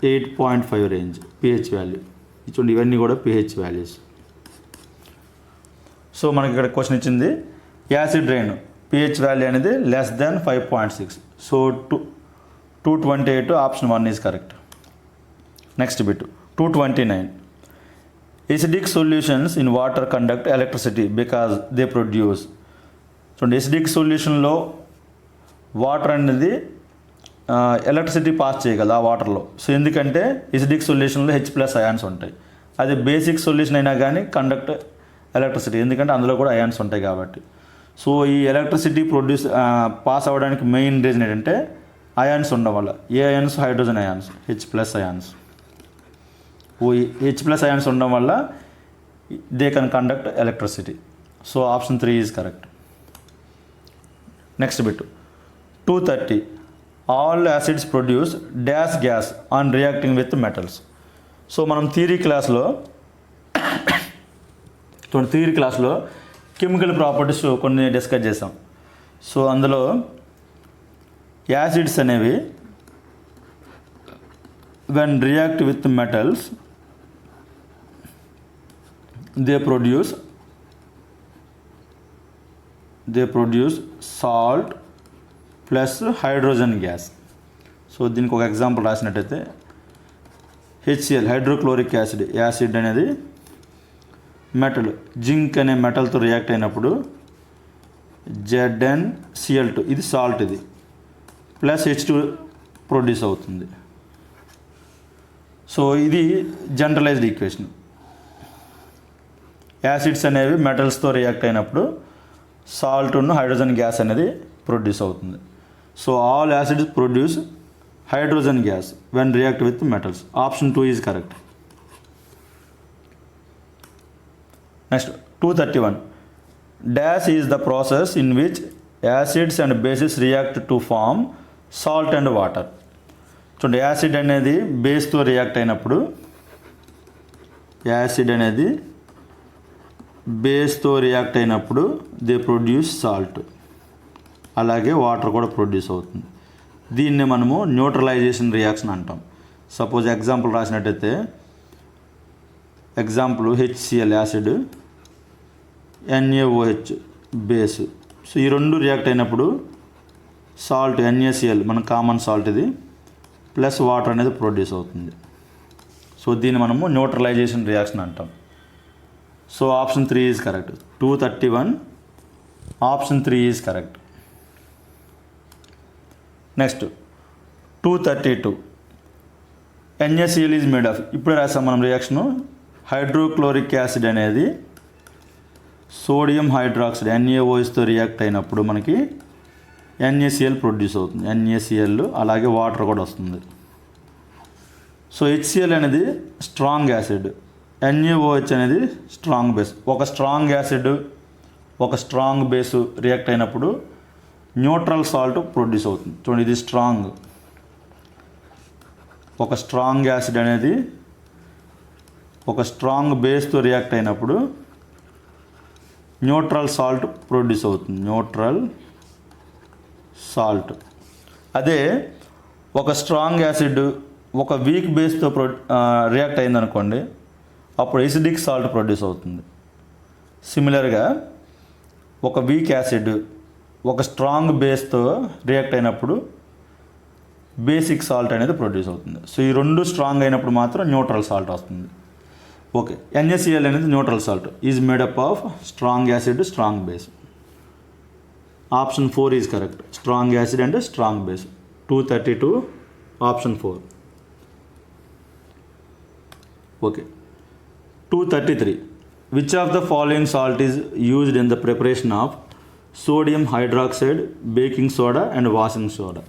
8.5 రేంజ్ pH వాల్యూ. చూడండి ఇవన్నీ కూడా pH వాల్యూస్. సో మనకి ఇక్కడ క్వశ్చన్ ఇచ్చింది యాసిడ్ రెయిన్ pH వాల్యూ అనేది less than 5.6. So 228 option 1 is correct. Next bit 229 acidic solutions in water conduct electricity because they produce. చూడండి acidic సొల్యూషన్లో water అనేది electricity pass చేయగలదు ఆ వాటర్లో. సో ఎందుకంటే ఎసిడిక్ సొల్యూషన్లో H+ అయాన్స్ ఉంటాయి. అది బేసిక్ సొల్యూషన్ అయినా కానీ కండక్ట్ ఎలక్ట్రిసిటీ, ఎందుకంటే అందులో కూడా అయాన్స్ ఉంటాయి కాబట్టి. సో ఈ ఎలక్ట్రిసిటీ పాస్ అవ్వడానికి మెయిన్ రీజన్ ఏంటంటే అయాన్స్ ఉండడం వల్ల. ఏ ions? Hydrogen ions, H+ ions. H+ ions ఉండడం వల్ల they can conduct electricity. So option 3 is correct. Next bit 230 all acids produce dash gas on reacting with metals. So మనం theory క్లాస్లో chemical properties కొన్ని discuss చేసాం. So అందులో acids అనేవి when react with metals they produce salt plus hydrogen gas. So దీనికి ఒక example రాసినట్టయితే HCl hydrochloric acid అనేది మెటల్ జింక్ అనే మెటల్తో రియాక్ట్ అయినప్పుడు ZnCl2 ఇది సాల్ట్, ఇది ప్లస్ H2 ప్రొడ్యూస్ అవుతుంది. సో ఇది జనరలైజ్డ్ ఈక్వేషన్. యాసిడ్స్ అనేవి మెటల్స్తో రియాక్ట్ అయినప్పుడు సాల్ట్ను హైడ్రోజన్ గ్యాస్ అనేది ప్రొడ్యూస్ అవుతుంది. So all acids produce hydrogen gas when react with metals. Option 2 is correct. Next 231 dash is the process in which acids and bases react to form salt and water. చూడండి acid అనేది బేస్తో react అయినప్పుడు దే produce salt, అలాగే water కూడా produce అవుతుంది. దీన్ని మనము న్యూట్రలైజేషన్ రియాక్షన్ అంటాం. సపోజ్ ఎగ్జాంపుల్ రాసినట్టయితే example HCl acid NaOH base. So ఈ రెండు రియాక్ట్ అయినప్పుడు సాల్ట్ NaCl మన కామన్ సాల్ట్ ఇది ప్లస్ వాటర్ అనేది ప్రొడ్యూస్ అవుతుంది. సో దీన్ని మనము న్యూట్రలైజేషన్ రియాక్షన్ అంటాం. So option 3 is correct. 231 option 3 is correct. Next 232 NaCl is made of. ఇప్పుడే రాసాం మనం రియాక్షను. హైడ్రోక్లోరిక్ యాసిడ్ అనేది సోడియం హైడ్రాక్సైడ్ NaOHతో రియాక్ట్ అయినప్పుడు మనకి NaCl ప్రొడ్యూస్ అవుతుంది. NaCl అలాగే వాటర్ కూడా వస్తుంది. సో HCl అనేది స్ట్రాంగ్ యాసిడ్, NaOH అనేది స్ట్రాంగ్ బేస్. ఒక స్ట్రాంగ్ యాసిడ్ ఒక స్ట్రాంగ్ బేసు రియాక్ట్ అయినప్పుడు న్యూట్రల్ సాల్ట్ ప్రొడ్యూస్ అవుతుంది. చూడండి ఇది స్ట్రాంగ్. ఒక స్ట్రాంగ్ యాసిడ్ అనేది ఒక స్ట్రాంగ్ బేస్తో రియాక్ట్ అయినప్పుడు న్యూట్రల్ సాల్ట్ ప్రొడ్యూస్ అవుతుంది. Neutral salt. అదే ఒక స్ట్రాంగ్ యాసిడ్ ఒక వీక్ బేస్తో రియాక్ట్ అయిందనుకోండి, అప్పుడు ఎసిడిక్ సాల్ట్ ప్రొడ్యూస్ అవుతుంది. సిమిలర్గా ఒక వీక్ యాసిడ్ ఒక స్ట్రాంగ్ బేస్తో రియాక్ట్ అయినప్పుడు బేసిక్ సాల్ట్ అనేది ప్రొడ్యూస్ అవుతుంది. సో ఈ రెండు స్ట్రాంగ్ అయినప్పుడు మాత్రం న్యూట్రల్ సాల్ట్ వస్తుంది. ఓకే, NaCl అనేది neutral salt is made up of strong acid strong base. Option 4 is correct. Strong acid అంటే strong base. 232 option 4. Okay, 233 which of the following salt is used in the preparation of sodium hydroxide, baking soda and washing soda.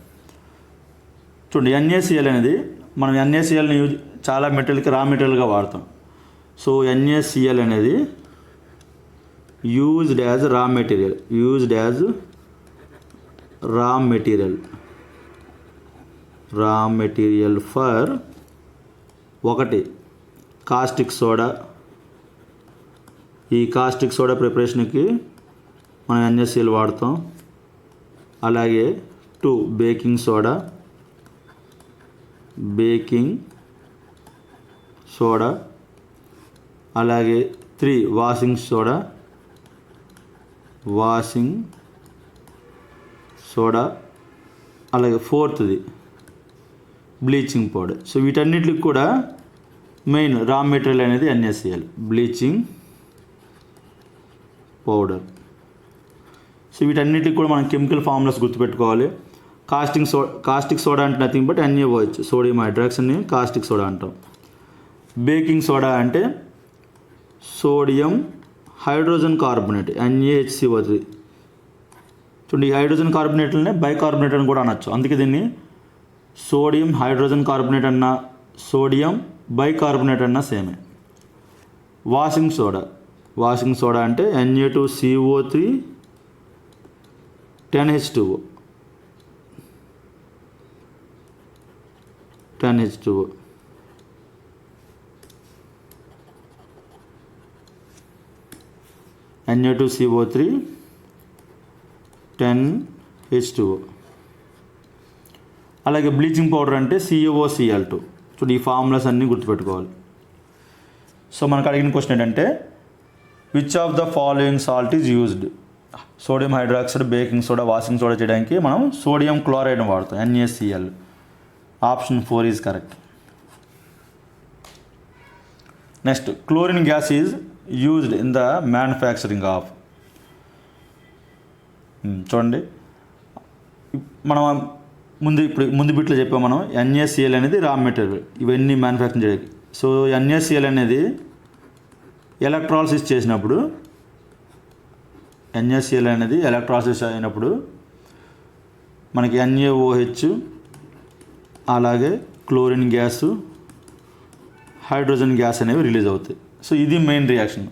చూడండి NaCl అనేది మనం NaClని చాలా మెటీరియల్కి రా మెటీరియల్గా వాడతాం. So NaCl అనేది used as raw material for ఒకటి caustic soda. ఈ caustic soda ప్రిపరేషన్కి మనం NaCl వాడతాం. అలాగే 2 బేకింగ్ సోడా. అలాగే 3 వాషింగ్ సోడా. అలాగే 4ది బ్లీచింగ్ పౌడర్. సో వీటన్నిటికి కూడా మెయిన్ రా మెటీరియల్ అనేది NaCl, బ్లీచింగ్ పౌడర్. సో వీటన్నిటికి కూడా మనం కెమికల్ ఫార్ములాస్ గుర్తుపెట్టుకోవాలి. కాస్టిక్ సోడా అంటే నథింగ్ బట్ NaOH, సోడియం హైడ్రాక్సైడ్ని కాస్టిక్ సోడా అంటాం. బేకింగ్ సోడా అంటే సోడియం హైడ్రోజన్ కార్బోనేట్ NaHCO3. చూడండి ఈ హైడ్రోజన్ కార్బోనేట్లనే బైకార్బోనేట్ అని కూడా అనొచ్చు. అందుకే దీన్ని సోడియం హైడ్రోజన్ కార్బోనేట్ అన్న సోడియం బైకార్బోనేట్ అన్న సేమే. వాషింగ్ సోడా అంటే Na2CO3 10H2O. Na2CO3 10H2O. అలాగే బ్లీచింగ్ పౌడర్ అంటే CaOCl2. చూడండి ఈ ఫార్ములాస్ అన్నీ గుర్తుపెట్టుకోవాలి. సో మనకు అడిగిన క్వశ్చన్ ఏంటంటే which of the following salt is used. Sodium hydroxide, baking soda, washing soda చేయడానికి మనం సోడియం క్లోరైడ్ని వాడతాం NaCl. Option 4 is correct. Next chlorine gas is used in the manufacturing of. చూడండి మనం ముందు బిట్లో చెప్పాం మనం NaCl అనేది రా మెటీరియల్ ఇవన్నీ మ్యానుఫ్యాక్చరింగ్ చేయడానికి. సో NaCl అనేది ఎలక్ట్రాలసిస్ చేసినప్పుడు అయినప్పుడు మనకి NaOH అలాగే క్లోరిన్ గ్యాసు, హైడ్రోజన్ గ్యాస్ అనేవి రిలీజ్ అవుతాయి. సో ఇది మెయిన్ రియాక్షన్.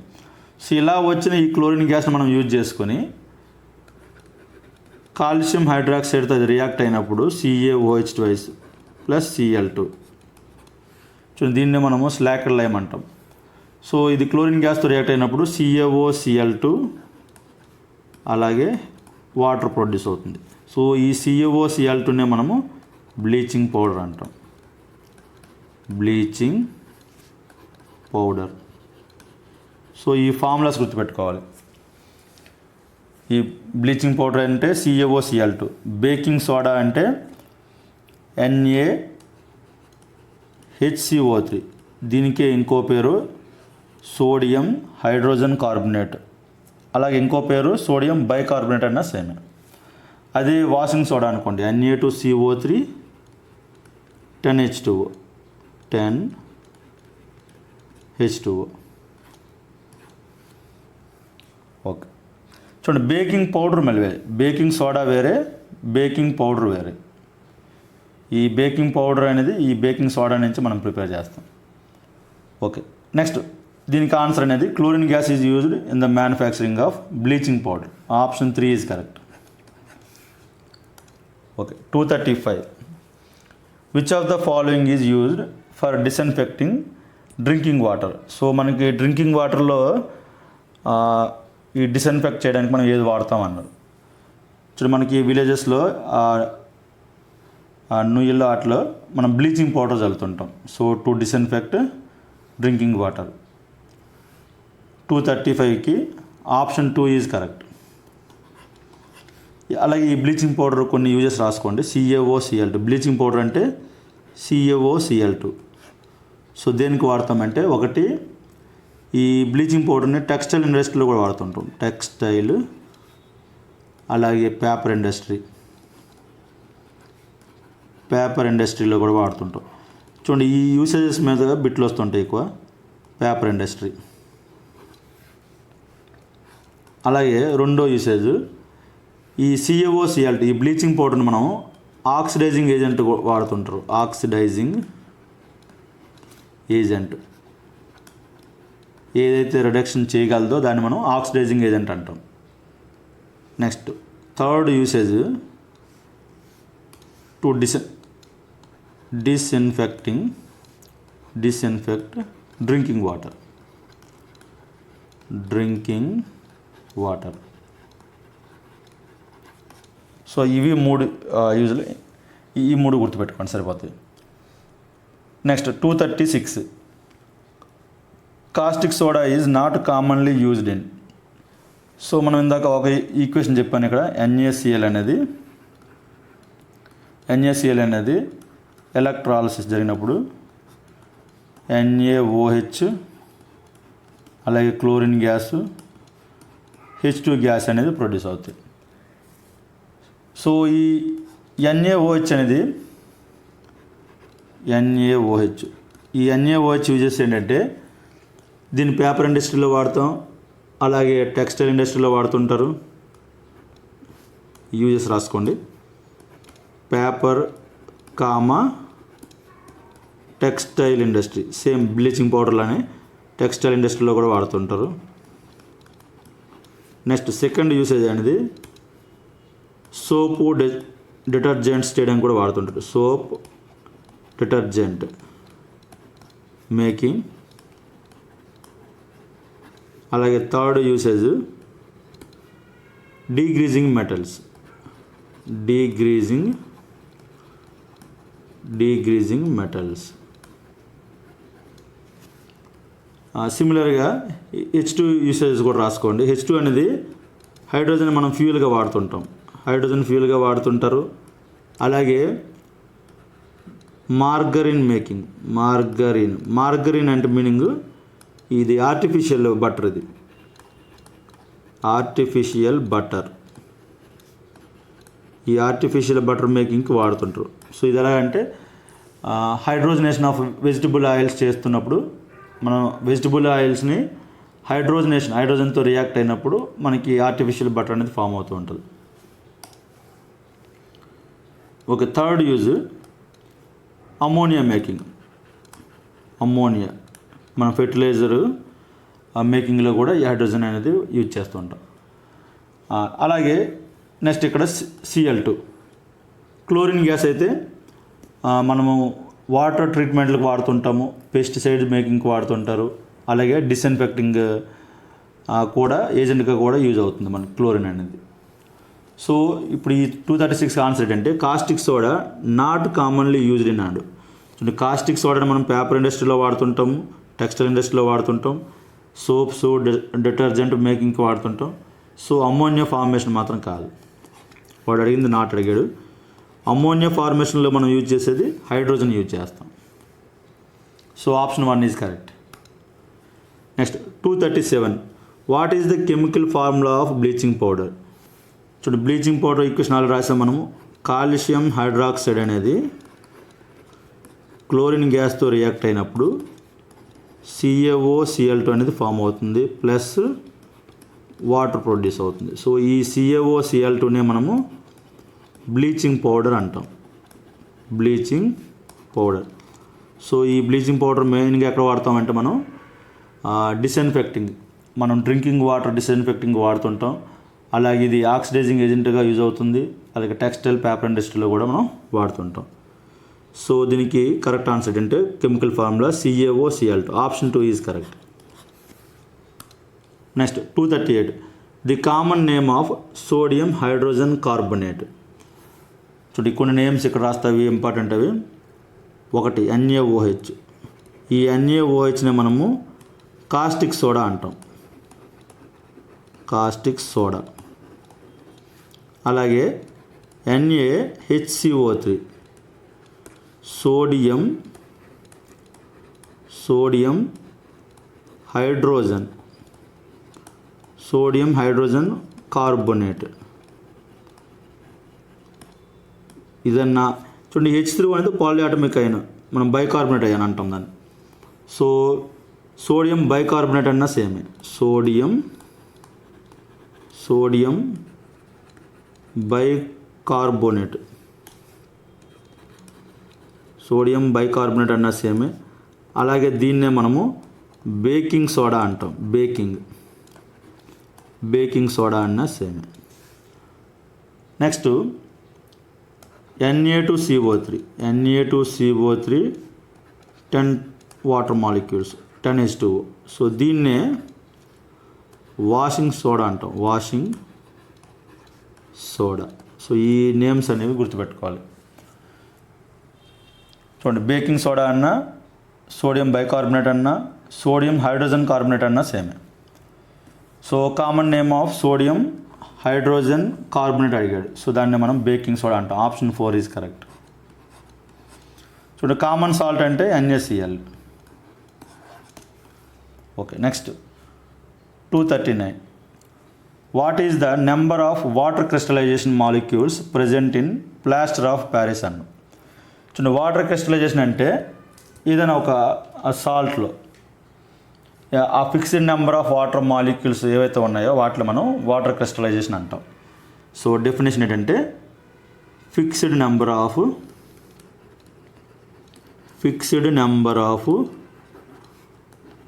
సో ఇలా వచ్చిన ఈ క్లోరిన్ గ్యాస్ని మనం యూజ్ చేసుకొని కాల్షియం హైడ్రాక్సైడ్తో అది రియాక్ట్ అయినప్పుడు CaOH2 ప్లస్ Cl2. చూడండి దీన్ని మనము స్లాకెడ్ లైమ్ అంటాం. సో ఇది క్లోరిన్ గ్యాస్తో రియాక్ట్ అయినప్పుడు CaOCl2 అలాగే వాటర్ ప్రొడ్యూస్ అవుతుంది. సో ఈ CaOCl2నే మనము బ్లీచింగ్ పౌడర్ అంటాం. సో ఈ ఫార్ములాస్ గుర్తుపెట్టుకోవాలి. ఈ బ్లీచింగ్ పౌడర్ అంటే CaOCl2. బేకింగ్ సోడా అంటే NaHCO3. దీనికే ఇంకో పేరు సోడియం హైడ్రోజన్ కార్బోనేట్, అలాగే ఇంకో పేరు సోడియం బైకార్బోనేట్ అన్న సేమ్. అదే వాషింగ్ సోడా అనుకోండి, Na2CO3 10H2O 10H2O. ఓకే, చూడండి బేకింగ్ పౌడర్ మళ్ళీ వేరే, బేకింగ్ సోడా వేరే, బేకింగ్ పౌడర్ వేరే. ఈ బేకింగ్ పౌడర్ అనేది ఈ బేకింగ్ సోడా నుంచి మనం ప్రిపేర్ చేస్తాం. ఓకే, నెక్స్ట్ దీనికి ఆన్సర్ అనేది chlorine gas is used in the manufacturing of bleaching powder. Option 3 is correct. Okay, 235. Which of the following is used for disinfecting drinking water. So మనకి drinking వాటర్లో ఈ disinfect చేయడానికి మనం ఏది వాడతాం అన్నారు. చూడండి మనకి విలేజెస్లో నుయ్యిల్లో వాటిలో మనం బ్లీచింగ్ పౌడర్ చల్లుతుంటాం. So to disinfect drinking water. 235కి ఆప్షన్ 2 ఈజ్ కరెక్ట్. అలాగే ఈ బ్లీచింగ్ పౌడర్ కొన్ని యూజెస్ రాసుకోండి. CaOCl2 బ్లీచింగ్ పౌడర్ అంటే CaOCl2. సో దేనికి వాడతామంటే, ఒకటి ఈ బ్లీచింగ్ పౌడర్ని టెక్స్టైల్ ఇండస్ట్రీలో కూడా వాడుతుంటాం. టెక్స్టైల్, అలాగే పేపర్ ఇండస్ట్రీలో కూడా వాడుతుంటాం. చూడండి ఈ యూసేజెస్ మీద బిట్లు వస్తుంటాయి ఎక్కువ. Paper industry. అలాగే రెండో యూసేజ్ ఈ CaOCl2 ఈ బ్లీచింగ్ పౌడర్ని మనం ఆక్సిడైజింగ్ ఏజెంట్ వాడుతుంటారు. ఆక్సిడైజింగ్ ఏజెంట్ ఏదైతే రిడక్షన్ చేయగలదో దాన్ని మనం ఆక్సిడైజింగ్ ఏజెంట్ అంటాం. Next third usage to disinfect drinking water. So ఇవి 3 యూజ్లు. ఈ 3 గుర్తుపెట్టుకోండి సరిపోతాయి. Next 236. Caustic soda is not commonly used in. So మనం ఇందాక ఒక ఈక్వేషన్ చెప్పాను ఇక్కడ. NaCl అనేది ఎలక్ట్రాలిసిస్ జరిగినప్పుడు NaOH, అలాగే క్లోరిన్ గ్యాసు, H2 గ్యాస్ అనేది ప్రొడ్యూస్ అవుతాయి. సో ఈ NaOH అనేది ఈ NaOH యూజెస్ ఏంటంటే, దీన్ని పేపర్ ఇండస్ట్రీలో వాడతాం, అలాగే టెక్స్టైల్ ఇండస్ట్రీలో వాడుతుంటారు. యూజెస్ రాసుకోండి. Paper textile industry same bleaching పౌడర్లోనే టెక్స్టైల్ ఇండస్ట్రీలో కూడా వాడుతుంటారు. నెక్స్ట్ సెకండ్ యూసేజ్ అనేది సోపు డిటర్జెంట్స్ చేయడానికి కూడా వాడుతుంటారు. Soap detergent making. అలాగే థర్డ్ యూసేజ్ డీగ్రీజింగ్ మెటల్స్. సిమిలర్గా H2 యూసేజ్ కూడా రాసుకోండి. H2 అనేది హైడ్రోజన్ మనం ఫ్యూయల్గా వాడుతుంటారు. అలాగే మార్గరిన్ మేకింగ్. మార్గరిన్ అంటే మీనింగ్ ఇది ఆర్టిఫిషియల్ బటర్. ఈ ఆర్టిఫిషియల్ బటర్ మేకింగ్కి వాడుతుంటారు. సో ఇది ఎలాగంటే హైడ్రోజనేషన్ ఆఫ్ వెజిటబుల్ ఆయిల్స్ చేస్తున్నప్పుడు మనం వెజిటబుల్ ఆయిల్స్ని హైడ్రోజన్తో రియాక్ట్ అయినప్పుడు మనకి ఆర్టిఫిషియల్ బటర్ అనేది ఫామ్ అవుతూ ఉంటుంది. Okay, third use ammonia making. మన ఫెర్టిలైజర్ మేకింగ్లో కూడా ఈ హైడ్రోజన్ అనేది యూజ్ చేస్తూ ఉంటాం. అలాగే నెక్స్ట్ ఇక్కడ Cl2 క్లోరిన్ గ్యాస్ అయితే మనము వాటర్ ట్రీట్మెంట్లకు వాడుతుంటాము, పెస్టిసైడ్ మేకింగ్కి వాడుతుంటారు, అలాగే డిస్ఇన్ఫెక్టింగ్ కూడా ఏజెంట్గా కూడా యూజ్ అవుతుంది మనకి క్లోరిన్ అనేది. సో ఇప్పుడు ఈ 236 ఆన్సర్ ఏంటంటే caustic soda not commonly used in and. Caustic సోడాని మనం పేపర్ ఇండస్ట్రీలో వాడుతుంటాము, టెక్స్టైల్ ఇండస్ట్రీలో వాడుతుంటాం, సోప్స్ డిటర్జెంట్ మేకింగ్కి వాడుతుంటాం. సో అమ్మోనియా ఫార్మేషన్ మాత్రం కాదు. వాడు అడిగింది నాట్ అడిగాడు. అమ్మోనియా ఫార్మేషన్లో మనం యూజ్ చేసేది హైడ్రోజన్ యూజ్ చేస్తాం. So option 1 is correct. Next 237. What is the chemical formula of bleaching powder? చూడండి, బ్లీచింగ్ పౌడర్ ఈక్వేషన్ ఆల్రెడీ రాసాం మనము. కాల్షియం హైడ్రాక్సైడ్ అనేది క్లోరిన్ గ్యాస్తో రియాక్ట్ అయినప్పుడు CaOCl2 అనేది ఫామ్ అవుతుంది, ప్లస్ వాటర్ ప్రొడ్యూస్ అవుతుంది. సో ఈ CaOCl2నే మనము బ్లీచింగ్ పౌడర్ అంటాం. Bleaching powder. సో ఈ బ్లీచింగ్ పౌడర్ మెయిన్గా ఎక్కడ వాడతామంటే మనం డిస్ఇన్ఫెక్టింగ్, మనం డ్రింకింగ్ వాటర్ డిస్ఇన్ఫెక్టింగ్ వాడుతుంటాం. అలాగే ఇది ఆక్సిడైజింగ్ ఏజెంట్గా యూజ్ అవుతుంది. అలాగే టెక్స్టైల్, పేపర్ ఇండస్ట్రీలో కూడా మనం వాడుతుంటాం. సో దీనికి కరెక్ట్ ఆన్సర్ ఏంటంటే chemical formula CaOCl2. Option 2 is correct. Next 238. The common name of sodium hydrogen carbonate. చూడండి, కొన్ని నేమ్స్ ఇక్కడ రాస్తావి, ఇంపార్టెంట్ అవి. 1 NaOH. ఈ NaOHని మనము కాస్టిక్ సోడా అంటాం. Caustic soda. అలాగే NaHCO3 సోడియం హైడ్రోజన్ కార్బోనేట్. ఇదన్నా చూడండి, H3O అనేది పాలియాటమిక్ అయాన్, మనం బైకార్బోనేట్ అయాన్ అంటాం దాన్ని. సో సోడియం బైకార్బోనేట్ అన్నా సేమే. సోడియం బైకార్బోనేట్ అన్నా సేమే. అలాగే దీన్నే మనము బేకింగ్ సోడా అంటాం. బేకింగ్ సోడా అన్నా సేమే. Next Na2CO3. 10 water molecules, 10H2O. So దీన్నే వాషింగ్ సోడా అంటాం. Washing soda. సో ఈ నేమ్స్ అనేవి గుర్తుపెట్టుకోవాలి. చూడండి, బేకింగ్ సోడా అన్నా, సోడియం బైకార్బోనేట్ అన్నా, సోడియం హైడ్రోజన్ కార్బోనేట్ అన్నా సేమే. So common name of sodium hydrogen carbonate అడిగాడు. సో దాన్ని మనం బేకింగ్ సోడా అంటాం. Option 4 is correct. చూడండి, కామన్ సాల్ట్ అంటే NaCl. Okay, next 239. What is the number of water crystallization molecules present in plaster of Paris అన్న. చూడండి, water crystallization అంటే ఏదైనా ఒక సాల్ట్లో ఆ fixed number of water molecules ఏవైతే ఉన్నాయో వాటిలో మనం వాటర్ క్రిస్టలైజేషన్ అంటాం. సో డెఫినేషన్ ఏంటంటే fixed number of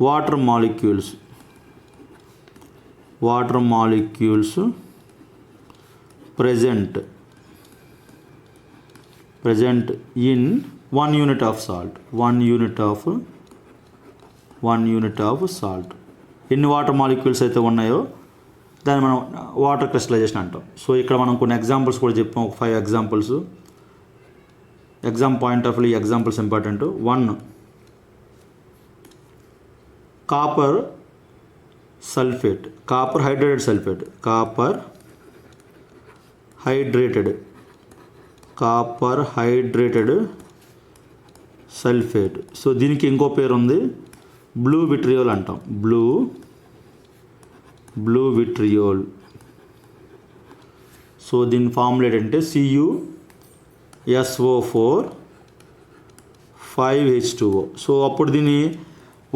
water molecules present in 1 unit of salt. 1 unit of salt. ఎన్ని వాటర్ మాలిక్యూల్స్ అయితే ఉన్నాయో దాన్ని మనం వాటర్ క్రిస్టలైజేషన్ అంటాం. సో ఇక్కడ మనం కొన్ని ఎగ్జాంపుల్స్ కూడా చెప్పాం, ఒక 5 examples. Exam point of view examples important. 1 copper sulphate, copper hydrated sulphate. So దీనికి ఇంకో పేరు ఉంది, బ్లూ విట్రియోల్ అంటాం. Blue vitriol. సో దీని ఫార్ములా ఏంటంటే CuSO4 5H2O. సో అప్పుడు దీని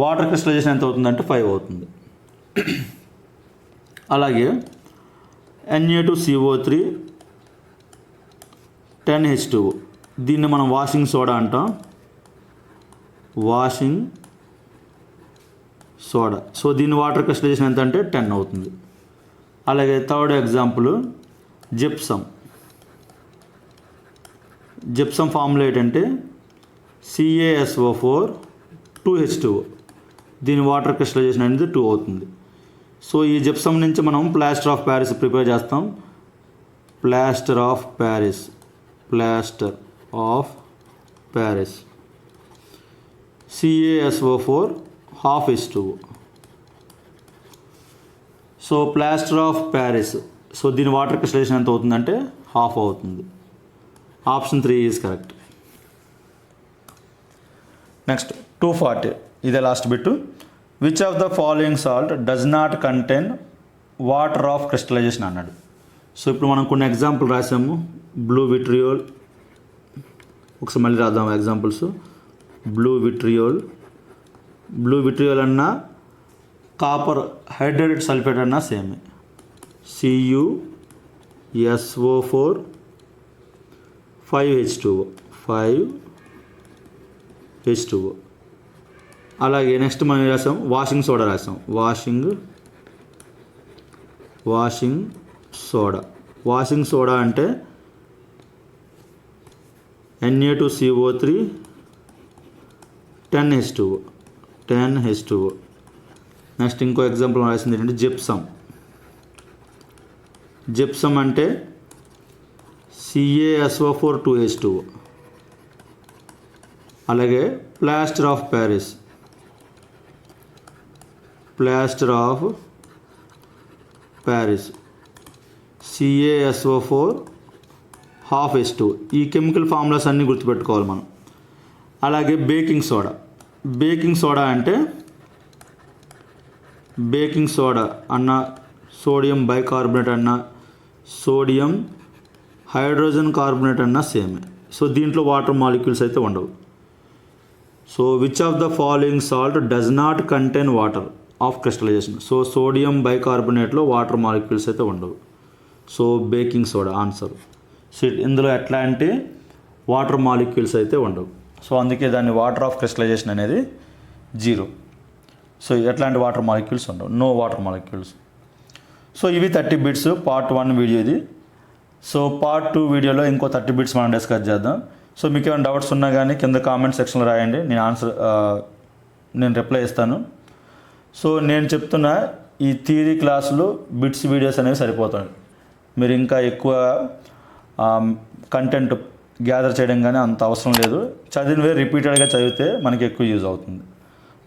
వాటర్ క్రిస్టలైజేషన్ ఎంత అవుతుందంటే 5 అవుతుంది. అలాగే Na2CO3 10H2O. దీన్ని మనం వాషింగ్ సోడా అంటాం. Washing soda. సో దీని వాటర్ క్రిస్టలైజేషన్ ఎంత అంటే 10 అవుతుంది. అలాగే థర్డ్ ఎగ్జాంపుల్ జిప్సం ఫార్ములా ఏంటంటే CaSO4 2H2O. దీని వాటర్ క్రిస్టలైజేషన్ అనేది 2 అవుతుంది. సో ఈ జిప్సం నుంచి మనం ప్లాస్టర్ ఆఫ్ ప్యారిస్ ప్రిపేర్ చేస్తాం. Plaster of Paris CaSO4 half H2O. So plaster of Paris, so దీని వాటర్ క్రిస్టలైజేషన్ ఎంత అవుతుందంటే హాఫ్ అవుతుంది. Option 3 is correct. నెక్స్ట్ 240, ఇదే last bit. Which of the following salt does not contain water of crystallisation అన్నాడు. So ఇప్పుడు మనం కొన్ని example రాసాము. Blue vitriol, ఒకసారి మళ్ళీ రాద్దాం ఎగ్జాంపుల్స్. బ్లూ విట్రియోల్ అన్నా కాపర్ హైడ్రేటెడ్ సల్ఫేట్ అన్నా సేమ్. CuSO4 5H2O. అలాగే నెక్స్ట్ మనం రాసాం వాషింగ్ సోడా రాసాం. వాషింగ్ సోడా అంటే Na2CO3 10H2O. నెక్స్ట్ ఇంకో ఎగ్జాంపుల్ రాసింది ఏంటంటే జిప్సమ్ అంటే CaSO4 2H2O. అలాగే plaster of Paris CaSO4 half H2. ఈ కెమికల్ ఫార్ములాస్ అన్నీ గుర్తుపెట్టుకోవాలి మనం. అలాగే బేకింగ్ సోడా అంటే అన్న సోడియం బైకార్బోనేట్ అన్న సోడియం హైడ్రోజన్ కార్బోనేట్ అన్న సేమే. సో దీంట్లో వాటర్ మాలిక్యూల్స్ అయితే ఉండవు. So which of the following salt does not contain water of crystallization. So sodium బైకార్బోనేట్లో వాటర్ మాలిక్యూల్స్ అయితే ఉండవు. So baking soda answer. So ఇందులో ఎట్లాంటి వాటర్ మాలిక్యూల్స్ అయితే ఉండవు. సో అందుకే దాన్ని వాటర్ ఆఫ్ క్రిస్టలైజేషన్ అనేది 0. సో ఎట్లాంటి వాటర్ మాలిక్యూల్స్ ఉండవు, నో వాటర్ మాలిక్యూల్స్. సో ఇవి 30 బిట్స్ పార్ట్ 1 వీడియో ఇది. సో పార్ట్ 2 వీడియోలో ఇంకో 30 బిట్స్ మనం డిస్కస్ చేద్దాం. సో మీకు ఏమైనా డౌట్స్ ఉన్నా కానీ కింద కామెంట్ సెక్షన్లో రాయండి, నేను రిప్లై ఇస్తాను. సో నేను చెప్తున్న ఈ థియరీ క్లాసులు బిట్స్ వీడియోస్ అనేవి సరిపోతాయి. మీరు ఇంకా ఎక్కువ కంటెంట్ గ్యాదర్ చేయడం కానీ అంత అవసరం లేదు. చదివినవే రిపీటెడ్గా చదివితే మనకి ఎక్కువ యూజ్ అవుతుంది.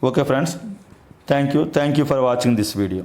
Okay friends, thank you for watching this video.